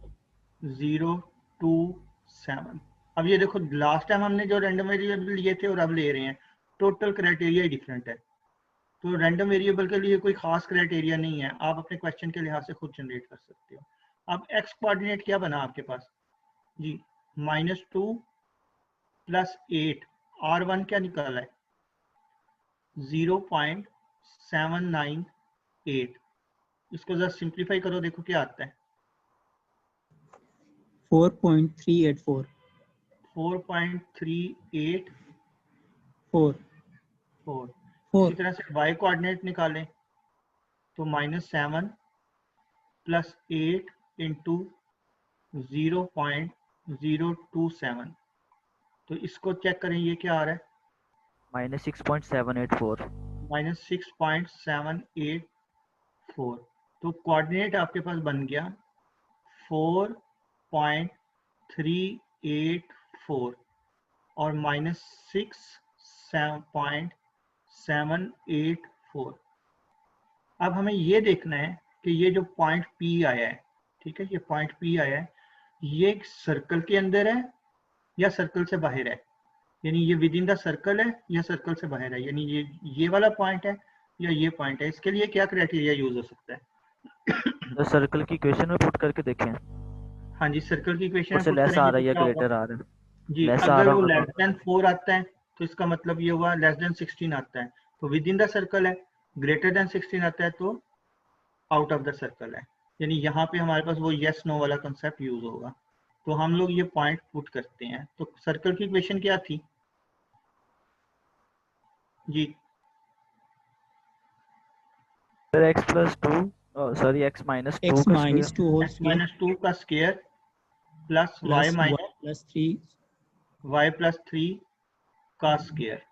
Speaker 1: 0.027। अब ये देखो, लास्ट टाइम हमने जो रैंडम वेरिएबल लिए थे और अब ले रहे हैं, टोटल क्राइटेरिया ही डिफरेंट है। तो रैंडम वेरिएबल के लिए कोई खास क्राइटेरिया नहीं है, आप अपने क्वेश्चन के लिहाज से खुद जनरेट कर सकते हो। अब एक्स कोऑर्डिनेट क्या बना आपके पास जी? -2 + 8 r1 क्या निकाला है? 0.798। इसको जरा सिंप्लीफाई करो, देखो क्या आता है।
Speaker 3: 4.384
Speaker 1: 4.384। इसी तरह से y कोऑर्डिनेट निकालें तो -7 + 8 × 0.027। तो इसको चेक करें, ये क्या आ रहा है?
Speaker 2: -6.784
Speaker 1: -6.784। तो कोऑर्डिनेट आपके पास बन गया 4.384 और -6.784। अब हमें ये देखना है कि ये जो पॉइंट P आया है, ठीक है, ये पॉइंट P आया है, ये सर्कल के अंदर है या सर्कल से बाहर है? यानी ये विद इन द सर्कल है या सर्कल से बाहर है? यानी ये वाला पॉइंट है या ये पॉइंट है? इसके लिए क्या क्राइटेरिया यूज हो सकता है?
Speaker 2: तो सर्कल की इक्वेशन में पुट करके देखें,
Speaker 1: हाँ जी, सर्कल की इक्वेशन
Speaker 2: ऊपर
Speaker 1: में
Speaker 2: से
Speaker 1: पुट
Speaker 2: लेस आ
Speaker 1: करेंगे
Speaker 2: रहा
Speaker 1: तो
Speaker 2: है या
Speaker 1: क्या होगा
Speaker 2: ग्रेटर आ रहा है?
Speaker 1: जी?
Speaker 2: लेस आ
Speaker 1: अगर
Speaker 2: रहा
Speaker 1: वो
Speaker 2: होगा
Speaker 1: <4 आता है तो इसका मतलब ये हुआ <16 आता है, तो विद इन द सर्कल है। <16 आता है तो आउट ऑफ द सर्कल है। यानी यहाँ पे हमारे पास वो यस नो वाला कंसेप्ट यूज होगा। तो हम लोग ये पॉइंट पुट करते हैं। तो सर्कल की इक्वेशन क्या थी जी?
Speaker 2: x + 2 सॉरी x - 2
Speaker 3: x
Speaker 2: का स्क्वायर
Speaker 3: - 2 होल
Speaker 1: x
Speaker 3: स्क्वायर
Speaker 1: - 2 का square plus y
Speaker 3: plus y + 3
Speaker 1: का स्क्वायर,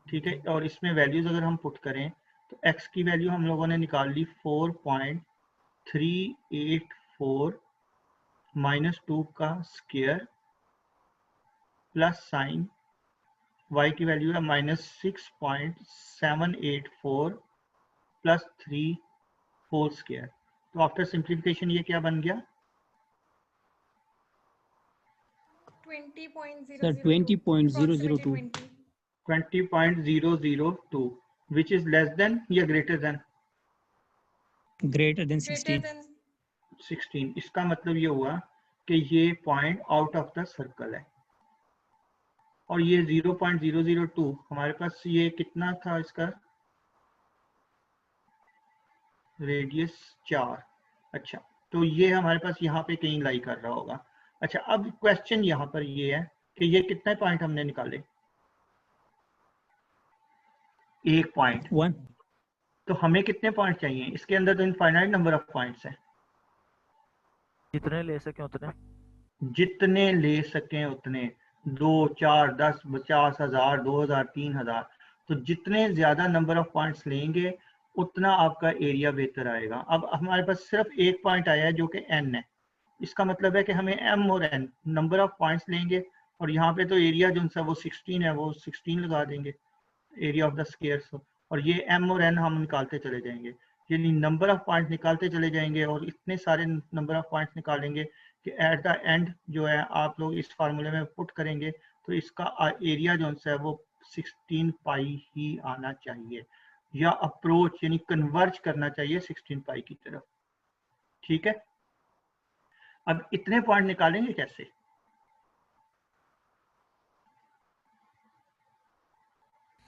Speaker 1: ठीक है। और इसमें वैल्यूज अगर हम पुट करें तो x की वैल्यू हम लोगों ने निकाल ली 4.384 -2 का स्क्वायर प्लस साइन y की वैल्यू है -6.784 + 3 होल स्क्वायर। तो आफ्टर सिंप्लीफिकेशन ये क्या बन गया?
Speaker 3: Sir
Speaker 4: 20.002
Speaker 3: 20.002
Speaker 1: 20.002 which is less than या greater than
Speaker 3: greater than
Speaker 4: greater
Speaker 3: 16
Speaker 4: than
Speaker 1: 16। इसका मतलब ये हुआ कि ये point out of the circle है। और ये 0.002 हमारे पास ये कितना था? इसका रेडियस 4। अच्छा, तो ये हमारे पास यहाँ पे कहीं लाई कर रहा होगा। अच्छा, अब क्वेश्चन यहाँ पर ये है कि ये कितने पॉइंट हमने निकाले? एक पॉइंट।
Speaker 3: 1
Speaker 1: तो हमें कितने पॉइंट चाहिए? इसके अंदर तो इनफाइनाइट नंबर ऑफ पॉइंट्स हैं।
Speaker 2: जितने ले सके उतने।
Speaker 1: जितने ले सकें उतने, 2, 4, 10, 50,000, 2,000, 3,000। तो जितने ज्यादा नंबर ऑफ पॉइंट्स लेंगे उतना आपका एरिया बेहतर आएगा। अब हमारे पास सिर्फ एक पॉइंट आया है जो कि n है। इसका मतलब है कि हमें m और n नंबर ऑफ पॉइंट्स लेंगे और यहाँ पे तो एरिया जो सा वो 16 है, वो 16 लगा देंगे एरिया ऑफ द स्क्वायर। और ये m और n हम निकालते चले जाएंगे, यानी नंबर ऑफ पॉइंट निकालते चले जाएंगे और इतने सारे नंबर ऑफ पॉइंट्स निकालेंगे कि एट द एंड जो है आप लोग इस फार्मूले में पुट करेंगे तो इसका एरिया जो है वो 16 पाई ही आना चाहिए, या अप्रोच यानी कन्वर्ज करना चाहिए 16 पाई की तरफ। ठीक है, अब इतने पॉइंट निकालेंगे कैसे?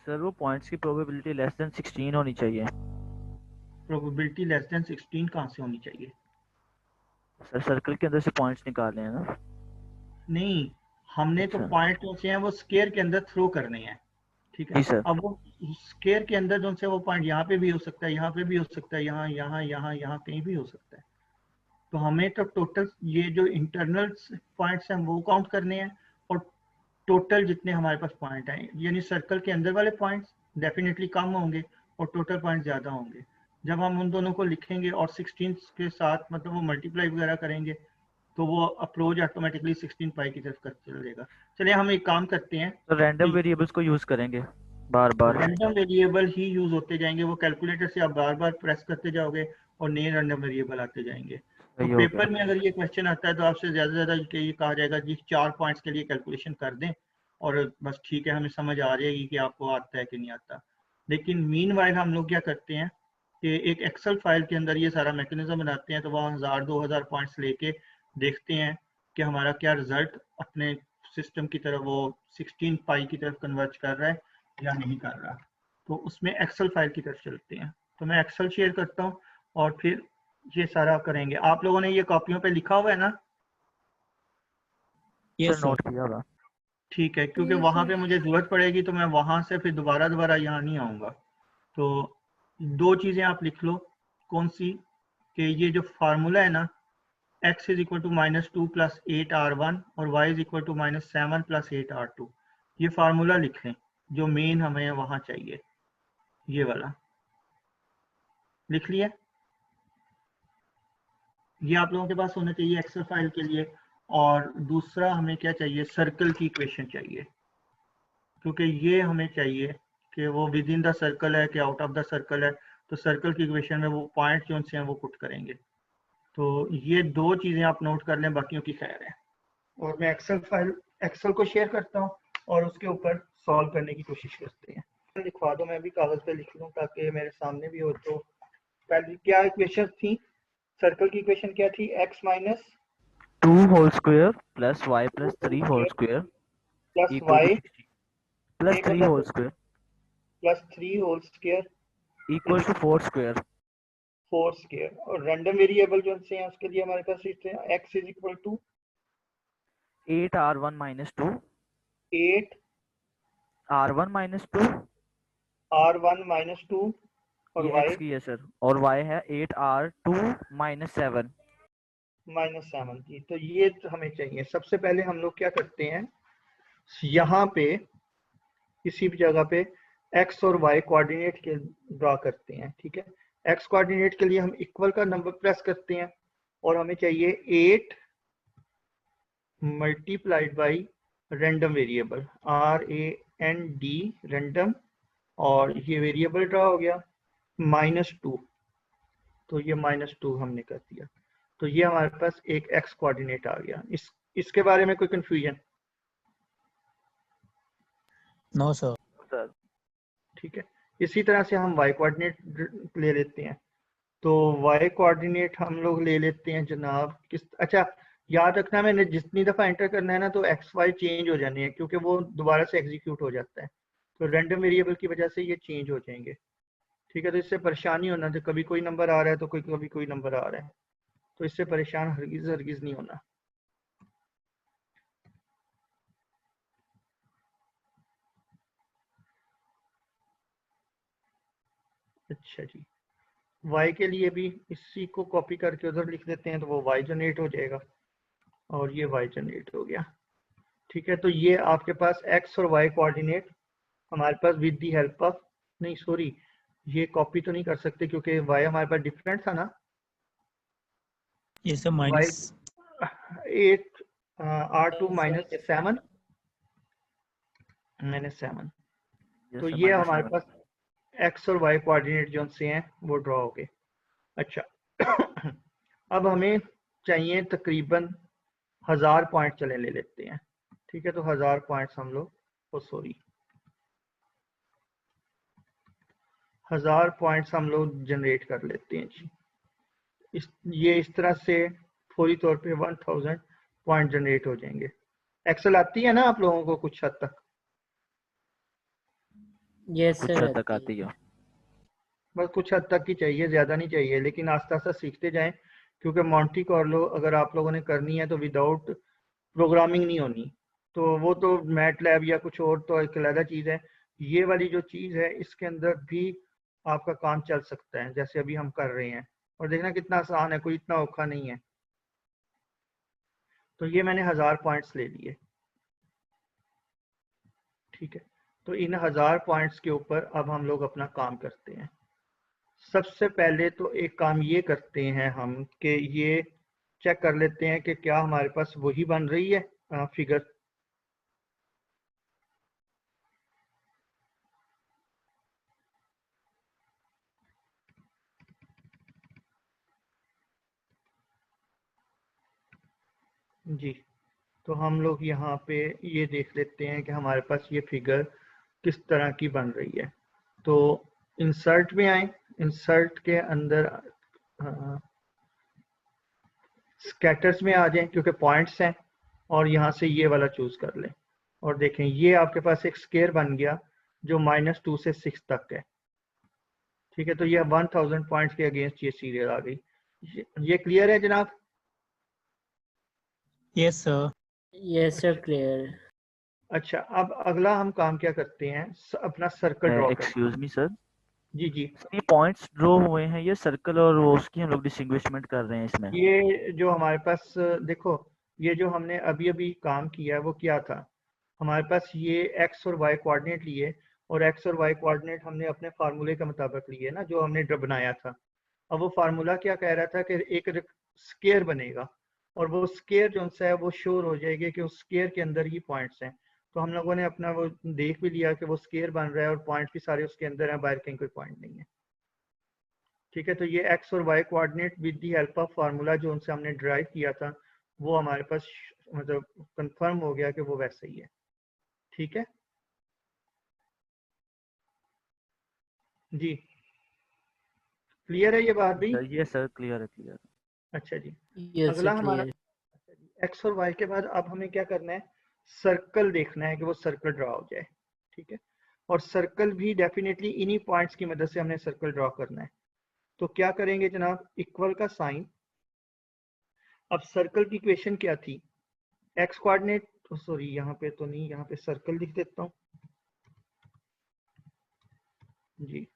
Speaker 2: सर वो पॉइंट्स की प्रोबेबिलिटी लेस देन 16 होनी चाहिए।
Speaker 1: प्रोबेबिलिटी लेस देन 16 कहाँ से होनी चाहिए?
Speaker 2: सर सर्कल के अंदर से पॉइंट्स निकालने हैं ना।
Speaker 1: नहीं, हमने तो
Speaker 2: अच्छा।
Speaker 1: पॉइंट जो से हैं वो स्केयर के अंदर थ्रो करने हैं। ठीक है,
Speaker 2: जी सर।
Speaker 1: अब वो स्केयर के अंदर जो से वो पॉइंट यहाँ पे भी हो सकता है, यहाँ पे भी हो सकता है, यहाँ यहाँ यहाँ यहाँ कहीं भी हो सकता है। तो हमें तो टोटल ये जो इंटरनल पॉइंट्स हैं वो काउंट करने हैं, और टोटल जितने हमारे पास पॉइंट हैं, यानी सर्कल के अंदर वाले पॉइंट्स डेफिनेटली कम होंगे और टोटल पॉइंट ज़्यादा होंगे। जब हम उन दोनों को लिखेंगे और 16 के साथ मतलब वो मल्टीप्लाई वगैरह करेंगे तो वो अप्रोच ऑटोमेटिकली 16 पाई की तरफ कर चलेगा। चलिए हम एक काम करते हैं,
Speaker 2: तो रैंडम वेरिएबल्स को यूज करेंगे बार बार।
Speaker 1: रैंडम वेरिएबल ही यूज होते जाएंगे, वो कैलकुलेटर से आप बार बार प्रेस करते जाओगे और नए रैंडम वेरिएबल आते जाएंगे। तो
Speaker 2: सही हो गया।
Speaker 1: पेपर में अगर ये क्वेश्चन आता है तो आपसे ज़्यादा से ज़्यादा ये कहा जाएगा जी 4 पॉइंट्स के लिए कैलकुलेशन कर दें और बस ठीक है, हमें समझ आ जाएगी कि आपको आता है कि नहीं आता। लेकिन मीनवाइल हम लोग क्या करते हैं कि एक एक्सेल फाइल के अंदर ये सारा मैकेनिज्म बनाते हैं, तो वहाँ 1000-2000 पॉइंट्स लेके देखते हैं कि हमारा क्या रिजल्ट अपने सिस्टम की तरफ वो 16 पाई की तरफ कन्वर्ज कर रहा है या नहीं कर रहा। तो उसमें एक्सेल फाइल की तरफ चलते हैं। तो मैं एक्सेल शेयर करता हूँ और फिर ये सारा करेंगे। आप लोगों ने ये कॉपियों पे लिखा हुआ है ना?
Speaker 3: Yes
Speaker 2: sir
Speaker 3: sir.
Speaker 2: नोट किया होगा।
Speaker 1: ठीक है, क्योंकि
Speaker 4: Yes,
Speaker 1: वहां
Speaker 4: sir.
Speaker 1: पे मुझे जरूरत पड़ेगी तो मैं वहां से फिर दोबारा यहाँ नहीं आऊंगा। तो दो चीजें आप लिख लो। कौन सी? कि ये जो फार्मूला है ना, x is equal to -2 plus 8r1 और y is equal to -7 plus 8r2, ये फार्मूला लिख लें जो मेन हमें वहां चाहिए, ये वाला लिख लिया। ये आप लोगों के पास होना चाहिए एक्सेल फाइल के लिए। और दूसरा हमें क्या चाहिए? सर्कल की इक्वेशन चाहिए, क्योंकि ये हमें चाहिए कि वो विद इन द सर्कल है कि आउट ऑफ द सर्कल है। तो सर्कल की इक्वेशन में वो पॉइंट जो से हैं वो पुट करेंगे। तो ये दो चीज़ें आप नोट कर लें, बाकियों की खैर है। और मैं एक्सेल को शेयर करता हूँ और उसके ऊपर सॉल्व करने की कोशिश करते हैं। लिखवा दो, मैं भी कागज पे लिख लूँ ताकि मेरे सामने भी हो। तो पहले क्या इक्वेशन थी? सर्कल की इक्वेशन क्या थी? x minus
Speaker 2: 2 whole square plus y plus 3 whole square
Speaker 1: plus
Speaker 2: equal to
Speaker 1: y
Speaker 2: 16 plus 3 whole square
Speaker 1: plus 3 whole square
Speaker 2: equal to 4 square
Speaker 1: 4 square. और रैंडम वेरिएबल जो से हैं उसके लिए हमारे पास x is equal to
Speaker 2: 8r1 minus 2
Speaker 1: 8
Speaker 2: r1 minus 2
Speaker 1: r1 minus 2 और
Speaker 2: ये
Speaker 1: y
Speaker 2: x की है सर, और y है 8r2 माइनस 7
Speaker 1: माइनस 7 की। तो ये तो हमें चाहिए। सबसे पहले हम लोग क्या करते हैं, यहाँ पे किसी भी जगह पे x और y कोऑर्डिनेट के ड्रा करते हैं। ठीक है, x कोऑर्डिनेट के लिए हम इक्वल का नंबर प्रेस करते हैं और हमें चाहिए 8 multiplied by random variable RAND random, और ये वेरिएबल ड्रा हो गया -2। तो ये -2 हमने कर दिया। तो ये हमारे पास एक x कोऑर्डिनेट आ गया। इसके बारे में कोई कंफ्यूजन?
Speaker 3: No sir.
Speaker 2: सर।
Speaker 1: ठीक है, इसी तरह से हम y कोऑर्डिनेट ले लेते हैं। तो y कोऑर्डिनेट हम लोग ले लेते हैं जनाब किस, अच्छा याद रखना मैंने जितनी दफ़ा एंटर करना है ना तो एक्स वाई चेंज हो जाने हैं, क्योंकि वो दोबारा से एग्जीक्यूट हो जाता है। तो रैंडम वेरिएबल की वजह से ये चेंज हो जाएंगे। ठीक है, तो इससे परेशानी होना, तो कभी कोई नंबर आ रहा है तो कभी कोई नंबर आ रहा है, तो इससे परेशान हरगिज नहीं होना। अच्छा जी, y के लिए भी इसी को कॉपी करके उधर लिख देते हैं तो वो y जनरेट हो जाएगा और ये y जनरेट हो गया। ठीक है, तो ये आपके पास x और y कोऑर्डिनेट हमारे पास विद दी हेल्प ऑफ, नहीं सॉरी ये कॉपी तो नहीं कर सकते क्योंकि y हमारे पास डिफरेंट था ना।
Speaker 3: ये सर
Speaker 1: y
Speaker 3: माइनस
Speaker 1: 8 r2 -7 -7। तो ये हमारे पास x और y कोऑर्डिनेट जो से हैं वो ड्रॉ हो गए। अच्छा अब हमें चाहिए तकरीबन 1000 पॉइंट, चले ले लेते हैं। ठीक है, तो 1000 पॉइंट्स हम लोग, ओ सॉरी 1000 पॉइंट्स हम लोग जनरेट कर लेते हैं जी। ये इस तरह से फौरी तौर पे 1000 पॉइंट जनरेट हो जाएंगे। एक्सेल आती है ना आप लोगों को कुछ हद तक?
Speaker 5: यस
Speaker 2: कुछ
Speaker 5: सर
Speaker 2: हद तक
Speaker 5: आती
Speaker 2: आती
Speaker 5: है।
Speaker 2: है।
Speaker 1: बस कुछ हद तक ही चाहिए, ज़्यादा नहीं चाहिए, लेकिन आस्ते आस्ते सीखते जाएं, क्योंकि मॉन्टी कार्लो अगर आप लोगों ने करनी है तो विदाउट प्रोग्रामिंग नहीं होनी। तो वो तो मैटलैब या कुछ और तो एक अलग चीज़ है। ये वाली जो चीज़ है इसके अंदर भी आपका काम चल सकता है, जैसे अभी हम कर रहे हैं। और देखना कितना आसान है, कोई इतना औखा नहीं है। तो ये मैंने 1000 पॉइंट्स ले लिए, ठीक है। तो इन 1000 पॉइंट्स के ऊपर अब हम लोग अपना काम करते हैं। सबसे पहले तो एक काम ये करते हैं हम कि ये चेक कर लेते हैं कि क्या हमारे पास वही बन रही है फिगर। जी, तो हम लोग यहाँ पे ये देख लेते हैं कि हमारे पास ये फिगर किस तरह की बन रही है। तो इंसर्ट में आए, इंसर्ट के अंदर स्कैटर्स में आ जाएं क्योंकि पॉइंट्स हैं, और यहाँ से ये वाला चूज कर लें। और देखें ये आपके पास एक स्केयर बन गया जो -2 से 6 तक है, ठीक है। तो ये 1000 पॉइंट्स के अगेंस्ट ये सीरियल आ गई। ये क्लियर है जनाब?
Speaker 3: Yes sir.
Speaker 5: Yes sir clear.
Speaker 1: अच्छा, अब अगला हम काम क्या करते हैं, अपना सर्कल ड्रॉ करते
Speaker 2: एक्सक्यूज मी सर,
Speaker 1: हैं। जी जी,
Speaker 2: ये पॉइंट्स ड्रॉ हुए हैं, ये सर्कल और वो उसकी हम लोग डिस्टिंग्विशमेंट कर रहे हैं इसमें।
Speaker 1: ये जो हमारे पास देखो, ये जो हमने अभी अभी काम किया है वो क्या था, हमारे पास ये एक्स और वाई कोऑर्डिनेट लिए, और एक्स और वाई कोऑर्डिनेट हमने अपने फार्मूले के मुताबिक लिए ना, जो हमने बनाया था। अब वो फार्मूला क्या कह रहा था कि एक स्केयर बनेगा, और वो स्केयर जो सा है वो श्योर हो जाएगी कि उस स्केयर के अंदर ही पॉइंट्स हैं। तो हम लोगों ने अपना वो देख भी लिया कि वो स्केयर बन रहा है और पॉइंट्स भी सारे उसके अंदर हैं, बाहर कहीं कोई पॉइंट नहीं है, ठीक है। तो ये एक्स और y coordinate with the help of formula जो उनसे हमने ड्राइव किया था, वो हमारे पास मतलब कंफर्म हो गया कि वो वैसा ही है, ठीक है जी। क्लियर है ये बात भी?
Speaker 2: ये सर क्लियर है, क्लियर।
Speaker 1: अच्छा जी,
Speaker 5: यस
Speaker 1: अगला
Speaker 5: सर
Speaker 1: हमारा
Speaker 5: क्लियर।
Speaker 1: एक्स और वाई के बाद अब हमें क्या करना है, सर्कल देखना है कि वो सर्कल ड्रॉ हो जाए, ठीक है। और सर्कल भी डेफिनेटली इन्हीं पॉइंट्स की मदद से हमने सर्कल ड्रॉ करना है। तो क्या करेंगे जनाब, इक्वल का साइन। अब सर्कल की इक्वेशन क्या थी, एक्स कोऑर्डिनेट, सॉरी यहाँ पे तो नहीं, यहाँ पे सर्कल लिख देता हूँ जी।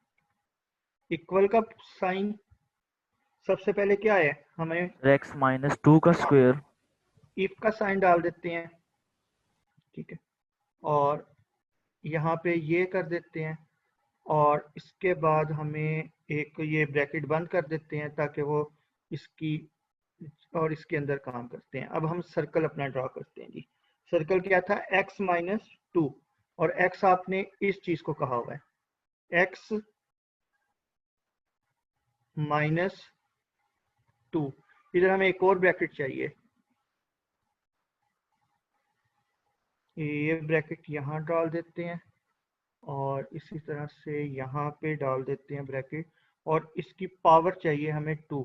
Speaker 1: इक्वल का साइन सबसे पहले क्या है, हमें
Speaker 2: x -2 का स्क्वायर।
Speaker 1: इफ का साइन डाल देते हैं, ठीक है, और यहाँ पे ये कर देते हैं, और इसके बाद हमें एक ये ब्रैकेट बंद कर देते हैं ताकि वो इसकी और इसके अंदर काम करते हैं। अब हम सर्कल अपना ड्रॉ करते हैं जी। सर्कल क्या था, x -2, और x आपने इस चीज को कहा हुआ है, x -2। इधर हमें एक और ब्रैकेट चाहिए, ये ब्रैकेट यहाँ डाल देते हैं, और इसी तरह से यहाँ पे डाल देते हैं ब्रैकेट, और इसकी पावर चाहिए हमें 2,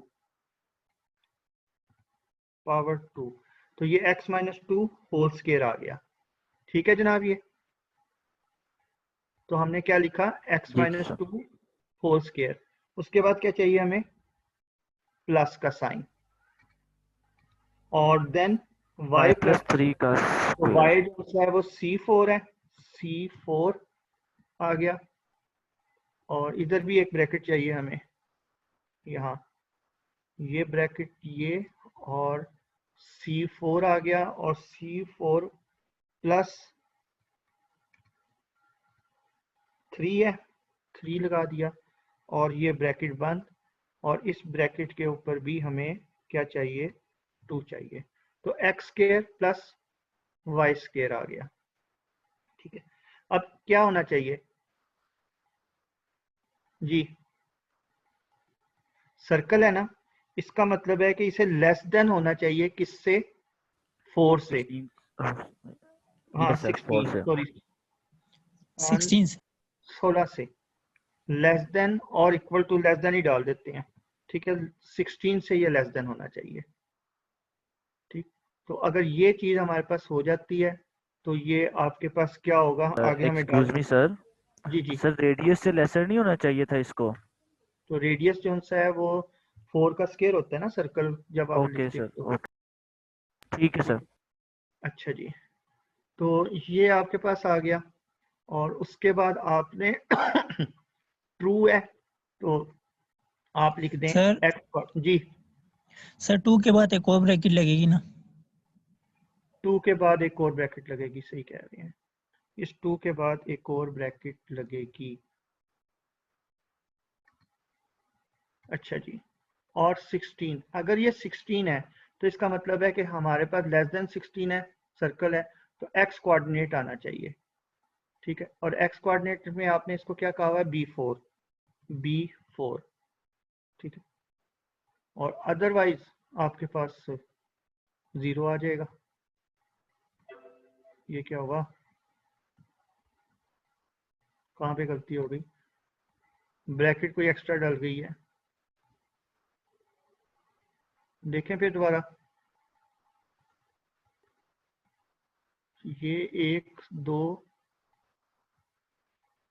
Speaker 1: पावर 2। तो ये x -2 होल स्क्वायर आ गया, ठीक है जनाब। ये तो हमने क्या लिखा, x -2 होल स्क्वायर। उसके बाद क्या चाहिए हमें, प्लस का साइन, और देन y
Speaker 2: y+3 का
Speaker 1: तो
Speaker 2: स्क्वायर।
Speaker 1: y जो है वो C4 है, C4 आ गया। और इधर भी एक ब्रैकेट चाहिए हमें, यहाँ ये ब्रैकेट ये, और C4 आ गया, और C4 प्लस 3 है, 3 लगा दिया, और ये ब्रैकेट बंद, और इस ब्रैकेट के ऊपर भी हमें क्या चाहिए, 2 चाहिए। तो x square plus y square आ गया, ठीक है। अब क्या होना चाहिए जी, सर्कल है ना, इसका मतलब है कि इसे लेस देन होना चाहिए किससे, 4 से,
Speaker 2: 16।
Speaker 1: हाँ
Speaker 2: यस सर, 4
Speaker 1: 16
Speaker 2: से।
Speaker 1: सॉरी
Speaker 3: 16
Speaker 1: 16 से, लेस देन और इक्वल टू लेस देन ही डाल देते हैं, ठीक है। 16 से ये लेस देन होना चाहिए, ठीक। तो अगर ये चीज हमारे पास हो जाती है तो ये आपके पास क्या होगा, आगे हमें डाल।
Speaker 2: एक्सक्यूज मी सर,
Speaker 1: जी
Speaker 2: सर रेडियस से लेसर नहीं होना चाहिए था इसको?
Speaker 1: तो रेडियस जो सा है वो 4 का स्क्वायर होता है ना सर्कल, जब आप
Speaker 2: ओके
Speaker 1: लिखते
Speaker 2: सर,
Speaker 1: हो तो।
Speaker 2: ठीक है सर।
Speaker 1: अच्छा जी, तो ये आपके पास आ गया। और उसके बाद आपने ट्रू है तो आप लिख दें
Speaker 3: सर
Speaker 1: एक्स जी।
Speaker 3: सर 2 के बाद एक और ब्रैकेट लगेगी ना?
Speaker 1: 2 के बाद एक और ब्रैकेट लगेगी, सही कह रहे हैं। इस 2 के बाद एक और ब्रैकेट लगेगी। अच्छा जी, और 16, अगर ये 16 है तो इसका मतलब है कि हमारे पास लेस देन 16 है, सर्कल है, तो एक्स कोऑर्डिनेट आना चाहिए, ठीक है। और एक्स कोऑर्डिनेट में आपने इसको क्या कहा हुआ है, B4, ठीक है। और अदरवाइज आपके पास 0 आ जाएगा। ये क्या होगा, कहाँ पे गलती हो गई, ब्रैकेट कोई एक्स्ट्रा डल गई है, देखें फिर दोबारा। ये 1 2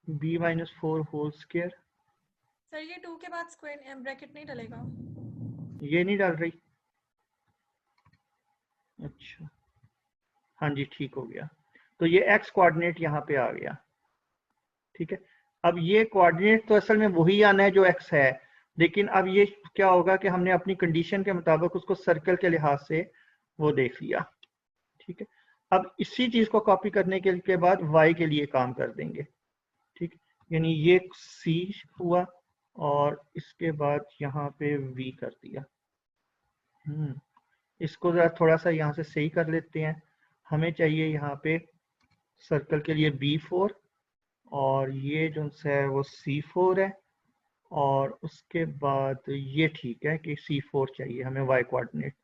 Speaker 1: B-4 होल स्क्वायर,
Speaker 7: सर ये 2 के बाद स्क्वायर ब्रैकेट नहीं डलेगा?
Speaker 1: ये नहीं डाल रही। अच्छा, हाँ जी ठीक हो गया। तो ये एक्स कोऑर्डिनेट यहाँ पे आ गया, ठीक है। अब ये कोऑर्डिनेट तो असल में वही आना है जो एक्स है, लेकिन अब ये क्या होगा कि हमने अपनी कंडीशन के मुताबिक उसको सर्कल के लिहाज से वो देख लिया, ठीक है। अब इसी चीज को कॉपी करने के बाद वाई के लिए काम कर देंगे, ठीक। यानी ये सी हुआ और इसके बाद यहाँ पे वी कर दिया। इसको जरा थोड़ा सा यहाँ से सही कर लेते हैं। हमें चाहिए यहाँ पे सर्कल के लिए B4 और ये जो है वो C4 है, और उसके बाद ये ठीक है कि C4 चाहिए हमें y कोऑर्डिनेट,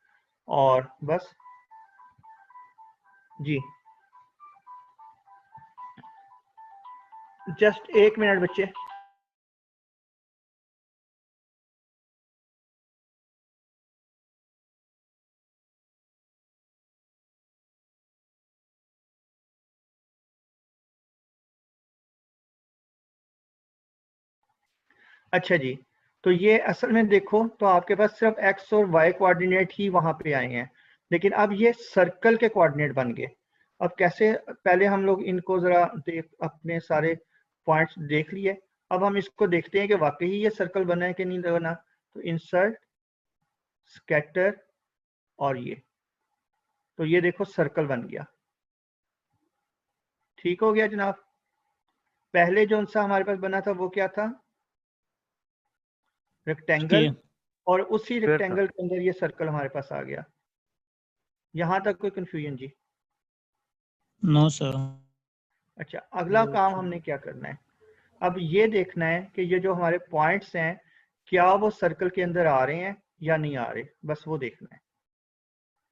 Speaker 1: और बस जी। जस्ट 1 मिनट बच्चे। अच्छा जी, तो ये असल में देखो तो आपके पास सिर्फ x और y कोऑर्डिनेट ही वहां पे आए हैं, लेकिन अब ये सर्कल के कोऑर्डिनेट बन गए। अब कैसे, पहले हम लोग इनको जरा देख, अपने सारे पॉइंट्स देख लिए। अब हम इसको देखते हैं कि वाकई ये सर्कल बना है कि नहीं बना। तो इंसर्ट, स्कैटर, और ये, तो ये देखो सर्कल बन गया, ठीक हो गया जनाब। पहले जो सा हमारे पास बना था वो क्या था, रेक्टेंगल, और उसी
Speaker 2: Square था।
Speaker 1: रेक्टेंगल के अंदर ये सर्कल हमारे पास आ गया। यहां तक कोई कंफ्यूजन जी?
Speaker 3: No sir.
Speaker 1: अच्छा, अगला काम हमने क्या करना है, अब ये देखना है कि ये जो हमारे पॉइंट्स हैं क्या वो सर्कल के अंदर आ रहे हैं या नहीं आ रहे, बस वो देखना है,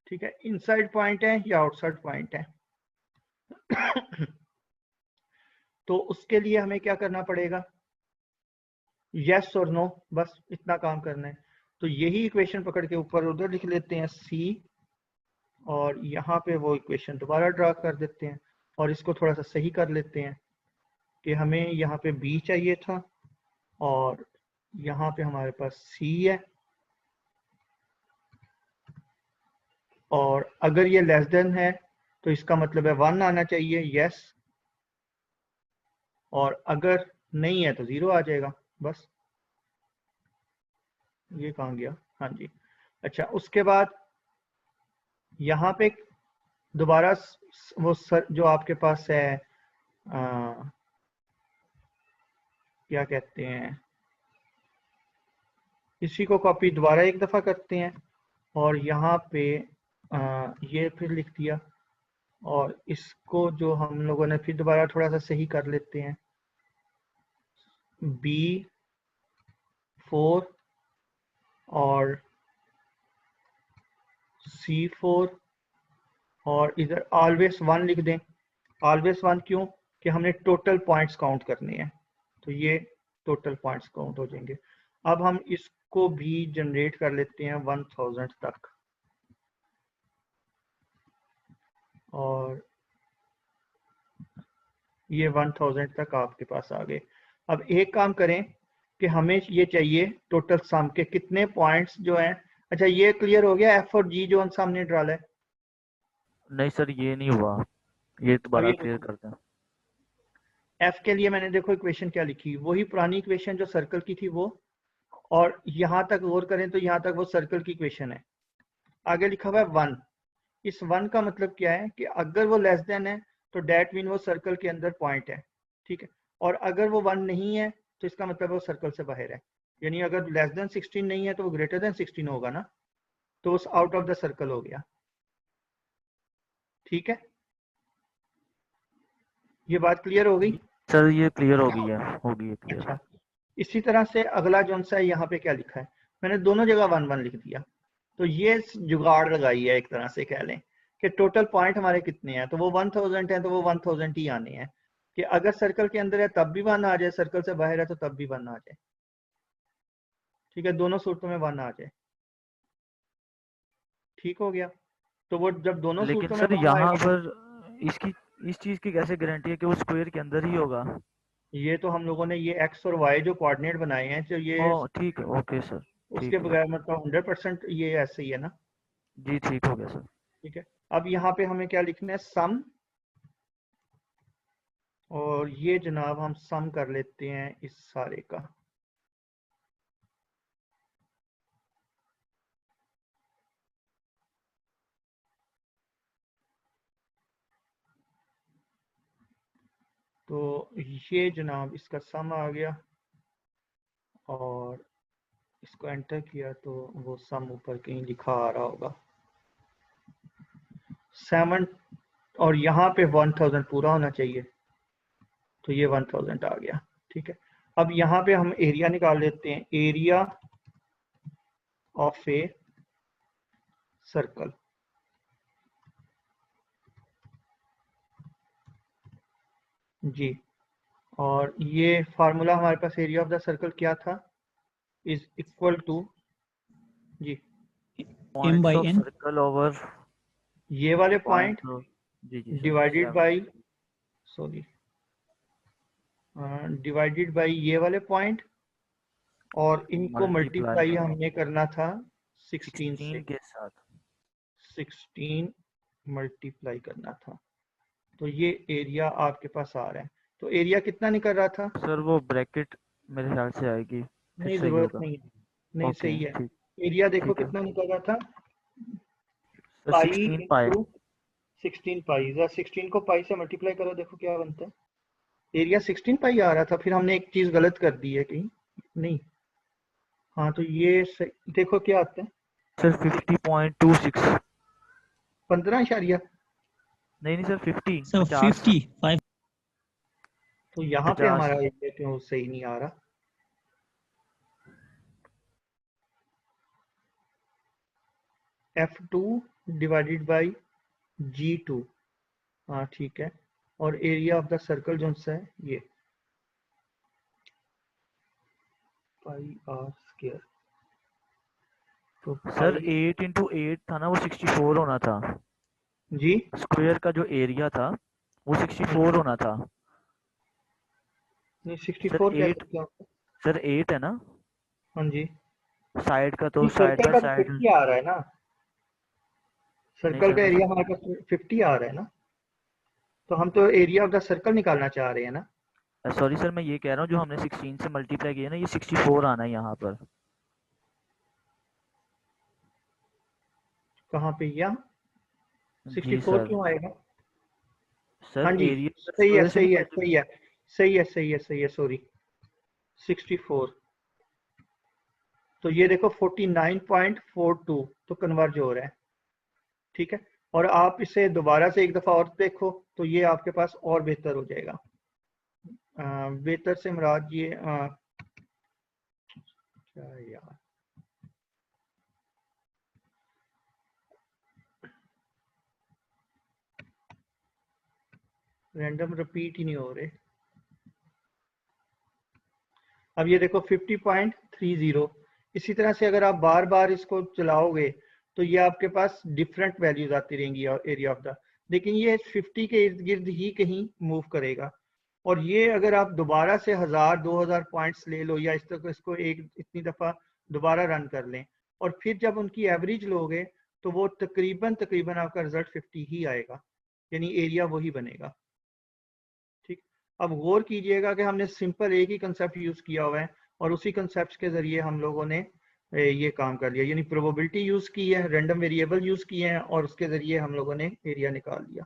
Speaker 1: ठीक है। इनसाइड पॉइंट है या आउटसाइड पॉइंट है। तो उसके लिए हमें क्या करना पड़ेगा, यस और नो, बस इतना काम करना है। तो यही इक्वेशन पकड़ के ऊपर उधर लिख लेते हैं सी, और यहाँ पे वो इक्वेशन दोबारा ड्रा कर देते हैं, और इसको थोड़ा सा सही कर लेते हैं कि हमें यहाँ पे बी चाहिए था और यहाँ पे हमारे पास सी है, और अगर ये लेस देन है तो इसका मतलब है 1 आना चाहिए, यस, और अगर नहीं है तो 0 आ जाएगा, बस। ये कहाँ गया, हाँ जी। अच्छा, उसके बाद यहाँ पे दोबारा वो जो आपके पास है क्या कहते हैं, इसी को कॉपी दोबारा एक दफ़ा करते हैं, और यहाँ पे ये फिर लिख दिया, और इसको जो हम लोगों ने फिर दोबारा थोड़ा सा सही कर लेते हैं, B4 और C4, और इधर ऑलवेज 1 लिख दें। ऑलवेज 1 क्यों, कि हमने टोटल पॉइंट्स काउंट करने हैं। तो ये टोटल पॉइंट्स काउंट हो जाएंगे। अब हम इसको भी जनरेट कर लेते हैं 1000 तक, और ये 1000 तक आपके पास आ गए। अब एक काम करें कि हमें ये चाहिए टोटल सम के कितने पॉइंट्स जो हैं। अच्छा, ये क्लियर हो गया एफ और जी जो हम सामने डाला है?
Speaker 2: नहीं सर ये नहीं हुआ, ये
Speaker 1: अब
Speaker 2: दोबारा
Speaker 1: ये
Speaker 2: क्लियर करते हैं।
Speaker 1: एफ के लिए मैंने देखो इक्वेशन क्या लिखी, वही पुरानी इक्वेशन जो सर्कल की थी वो, और यहां तक गौर करें तो यहां तक वो सर्कल की इक्वेशन है। आगे लिखा हुआ है 1। इस 1 का मतलब क्या है कि अगर वो लेस देन है तो डेट मीन वो सर्कल के अंदर पॉइंट है, ठीक है। और अगर वो 1 नहीं है तो इसका मतलब वो सर्कल से बाहर है, यानी अगर लेस देन 16 नहीं है तो वो ग्रेटर देन 16 होगा ना, तो उस आउट ऑफ द सर्कल हो गया, ठीक है। ये बात क्लियर हो गई?
Speaker 2: सर ये क्लियर हो गई है, हो गई है क्लियर।
Speaker 1: अच्छा, इसी तरह से अगला जो सा है यहाँ पे क्या लिखा है, मैंने दोनों जगह 1 1 लिख दिया। तो ये जुगाड़ लगाई है एक तरह से कह लें कि टोटल पॉइंट हमारे कितने हैं, तो वो 1000 है तो वो 1000 ही आने हैं, कि अगर सर्कल के अंदर है तब भी 1 आ जाए, सर्कल से बाहर है तो तब भी 1 आ जाए, ठीक है, दोनों सूरतों में 1 आ जाए, ठीक हो गया। तो वो जब दोनों
Speaker 2: लेकिन
Speaker 1: सूरतों में
Speaker 2: सर
Speaker 1: 1
Speaker 2: यहाँ
Speaker 1: आएगा,
Speaker 2: पर इसकी इस चीज की कैसे गारंटी है कि वो स्क्वायर के अंदर ही होगा?
Speaker 1: ये तो हम लोगों ने ये एक्स और वाई जो कोऑर्डिनेट बनाए हैं, तो ये
Speaker 2: ओ ठीक है, ओके सर,
Speaker 1: उसके
Speaker 2: ठीक है।
Speaker 1: बगैर मतलब 100% ये ऐसे ही है ना,
Speaker 2: जी ठीक हो गया सर।
Speaker 1: ठीक है। अब यहाँ पे हमें क्या लिखना है, सम, और ये जनाब हम सम कर लेते हैं इस सारे का। तो ये जनाब इसका सम आ गया, और इसको एंटर किया तो वो सम ऊपर कहीं लिखा आ रहा होगा 7, और यहाँ पे 1000 पूरा होना चाहिए, तो ये 1000 आ गया, ठीक है। अब यहाँ पे हम एरिया निकाल लेते हैं, एरिया ऑफ ए सर्कल, जी। और ये फार्मूला हमारे पास एरिया ऑफ द सर्कल क्या था, इज इक्वल टू, जी,
Speaker 2: points
Speaker 3: by
Speaker 2: of
Speaker 3: N.
Speaker 2: Circle over
Speaker 1: ये वाले पॉइंट
Speaker 2: पॉइंट्स ऑफ, जी जी sir,
Speaker 1: divided
Speaker 2: 7।
Speaker 1: By, sorry, divided by ये वाले पॉइंट, और इनको
Speaker 2: मल्टीप्लाई
Speaker 1: मल्टीप्लाई हमने करना था 16 से,
Speaker 2: 16 के साथ।
Speaker 1: 16 मल्टीप्लाई करना था, तो ये एरिया आपके पास आ रहा है। तो एरिया कितना निकल रहा था?
Speaker 2: सर वो ब्रैकेट मेरे ख्याल से आएगी, फिर
Speaker 1: नहीं,
Speaker 2: सही
Speaker 1: जरूरत
Speaker 2: होगा।
Speaker 1: नहीं है, नहीं
Speaker 2: ओके
Speaker 1: सही है।
Speaker 2: ठीक,
Speaker 1: एरिया देखो
Speaker 2: ठीक है
Speaker 1: कितना निकल रहा था,
Speaker 2: सर।
Speaker 1: पाई
Speaker 2: 16 पाई।
Speaker 1: इंटू 16 पाई, 16 को पाई से मल्टीप्लाई करो, देखो क्या बनता है। एरिया 16 पाई आ रहा था, फिर हमने एक चीज गलत कर दी है कहीं, नहीं, हाँ तो ये देखो क्या आता है,
Speaker 2: सर 50.26।
Speaker 1: 15
Speaker 2: नहीं नहीं सर 50,
Speaker 3: सर
Speaker 2: 50।
Speaker 3: 55।
Speaker 1: तो यहाँ पे
Speaker 2: 50।
Speaker 1: हमारा एरिया क्यों सही नहीं आ रहा, F2 डिवाइडेड बाई G2, हाँ ठीक है। और एरिया ऑफ द सर्कल जो सा है ये पाई आर स्क्वायर, तो
Speaker 2: सर
Speaker 1: पाई,
Speaker 2: 8 इंटू 8 था ना, वो 64 होना था।
Speaker 1: जी,
Speaker 2: स्क्वायर का जो एरिया था वो 64 होना था।
Speaker 1: नहीं
Speaker 2: सर
Speaker 1: 64 कैसे
Speaker 2: 8,
Speaker 1: क्या होता है?
Speaker 2: सर 8 है ना
Speaker 1: हाँ जी,
Speaker 2: साइड का, तो
Speaker 1: नहीं
Speaker 2: साइड
Speaker 1: सर्कल
Speaker 2: बाय
Speaker 1: का तो
Speaker 2: साइड।
Speaker 1: 50 आ रहा है ना,
Speaker 2: नहीं
Speaker 1: सर्कल
Speaker 2: सर
Speaker 1: का
Speaker 2: मैं,
Speaker 1: एरिया हमारे पास 50 आ रहा है ना, तो हम तो एरिया ऑफ द सर्कल निकालना चाह रहे हैं ना।
Speaker 2: सॉरी सर मैं ये कह रहा हूँ जो हमने 16 से मल्टीप्लाई किया ना, ये 64 आना है यहाँ पर।
Speaker 1: कहाँ पे, यहाँ
Speaker 2: जी
Speaker 1: 64
Speaker 2: सर।
Speaker 1: क्यों आएगा?
Speaker 2: सर
Speaker 1: हाँ जी,
Speaker 2: एरिया
Speaker 1: सही है
Speaker 2: स्क्वायर से
Speaker 1: सही
Speaker 2: नहीं
Speaker 1: है
Speaker 2: मल्टीप्लाई।
Speaker 1: सही है सही है सही है सही है, सॉरी 64, तो ये देखो 49.42 तो कन्वर्ज हो रहा है, ठीक है। और आप इसे दोबारा से एक दफा और देखो तो ये आपके पास और बेहतर हो जाएगा। बेहतर से मुराद ये क्या है यार, रैंडम रिपीट ही नहीं हो रहे। अब ये देखो 50.30। इसी तरह से अगर आप बार बार इसको चलाओगे तो ये आपके पास डिफरेंट वैल्यूज आती रहेंगी एरिया ऑफ द, लेकिन ये 50 के इर्द गिर्द ही कहीं मूव करेगा। और ये अगर आप दोबारा से 1000-2000 पॉइंट्स ले लो या इस तरह इसको एक इतनी दफ़ा दोबारा रन कर लें और फिर जब उनकी एवरेज लोगे तो वो तकरीबन आपका रिजल्ट 50 ही आएगा, यानी एरिया वही बनेगा। ठीक, अब गौर कीजिएगा कि हमने सिंपल एक ही कंसेप्ट यूज किया हुआ है और उसी कंसेप्ट के जरिए हम लोगों ने ये काम कर लिया, यानी प्रोबेबिलिटी यूज की है, रैंडम वेरिएबल यूज किए हैं और उसके जरिए हम लोगों ने एरिया निकाल लिया।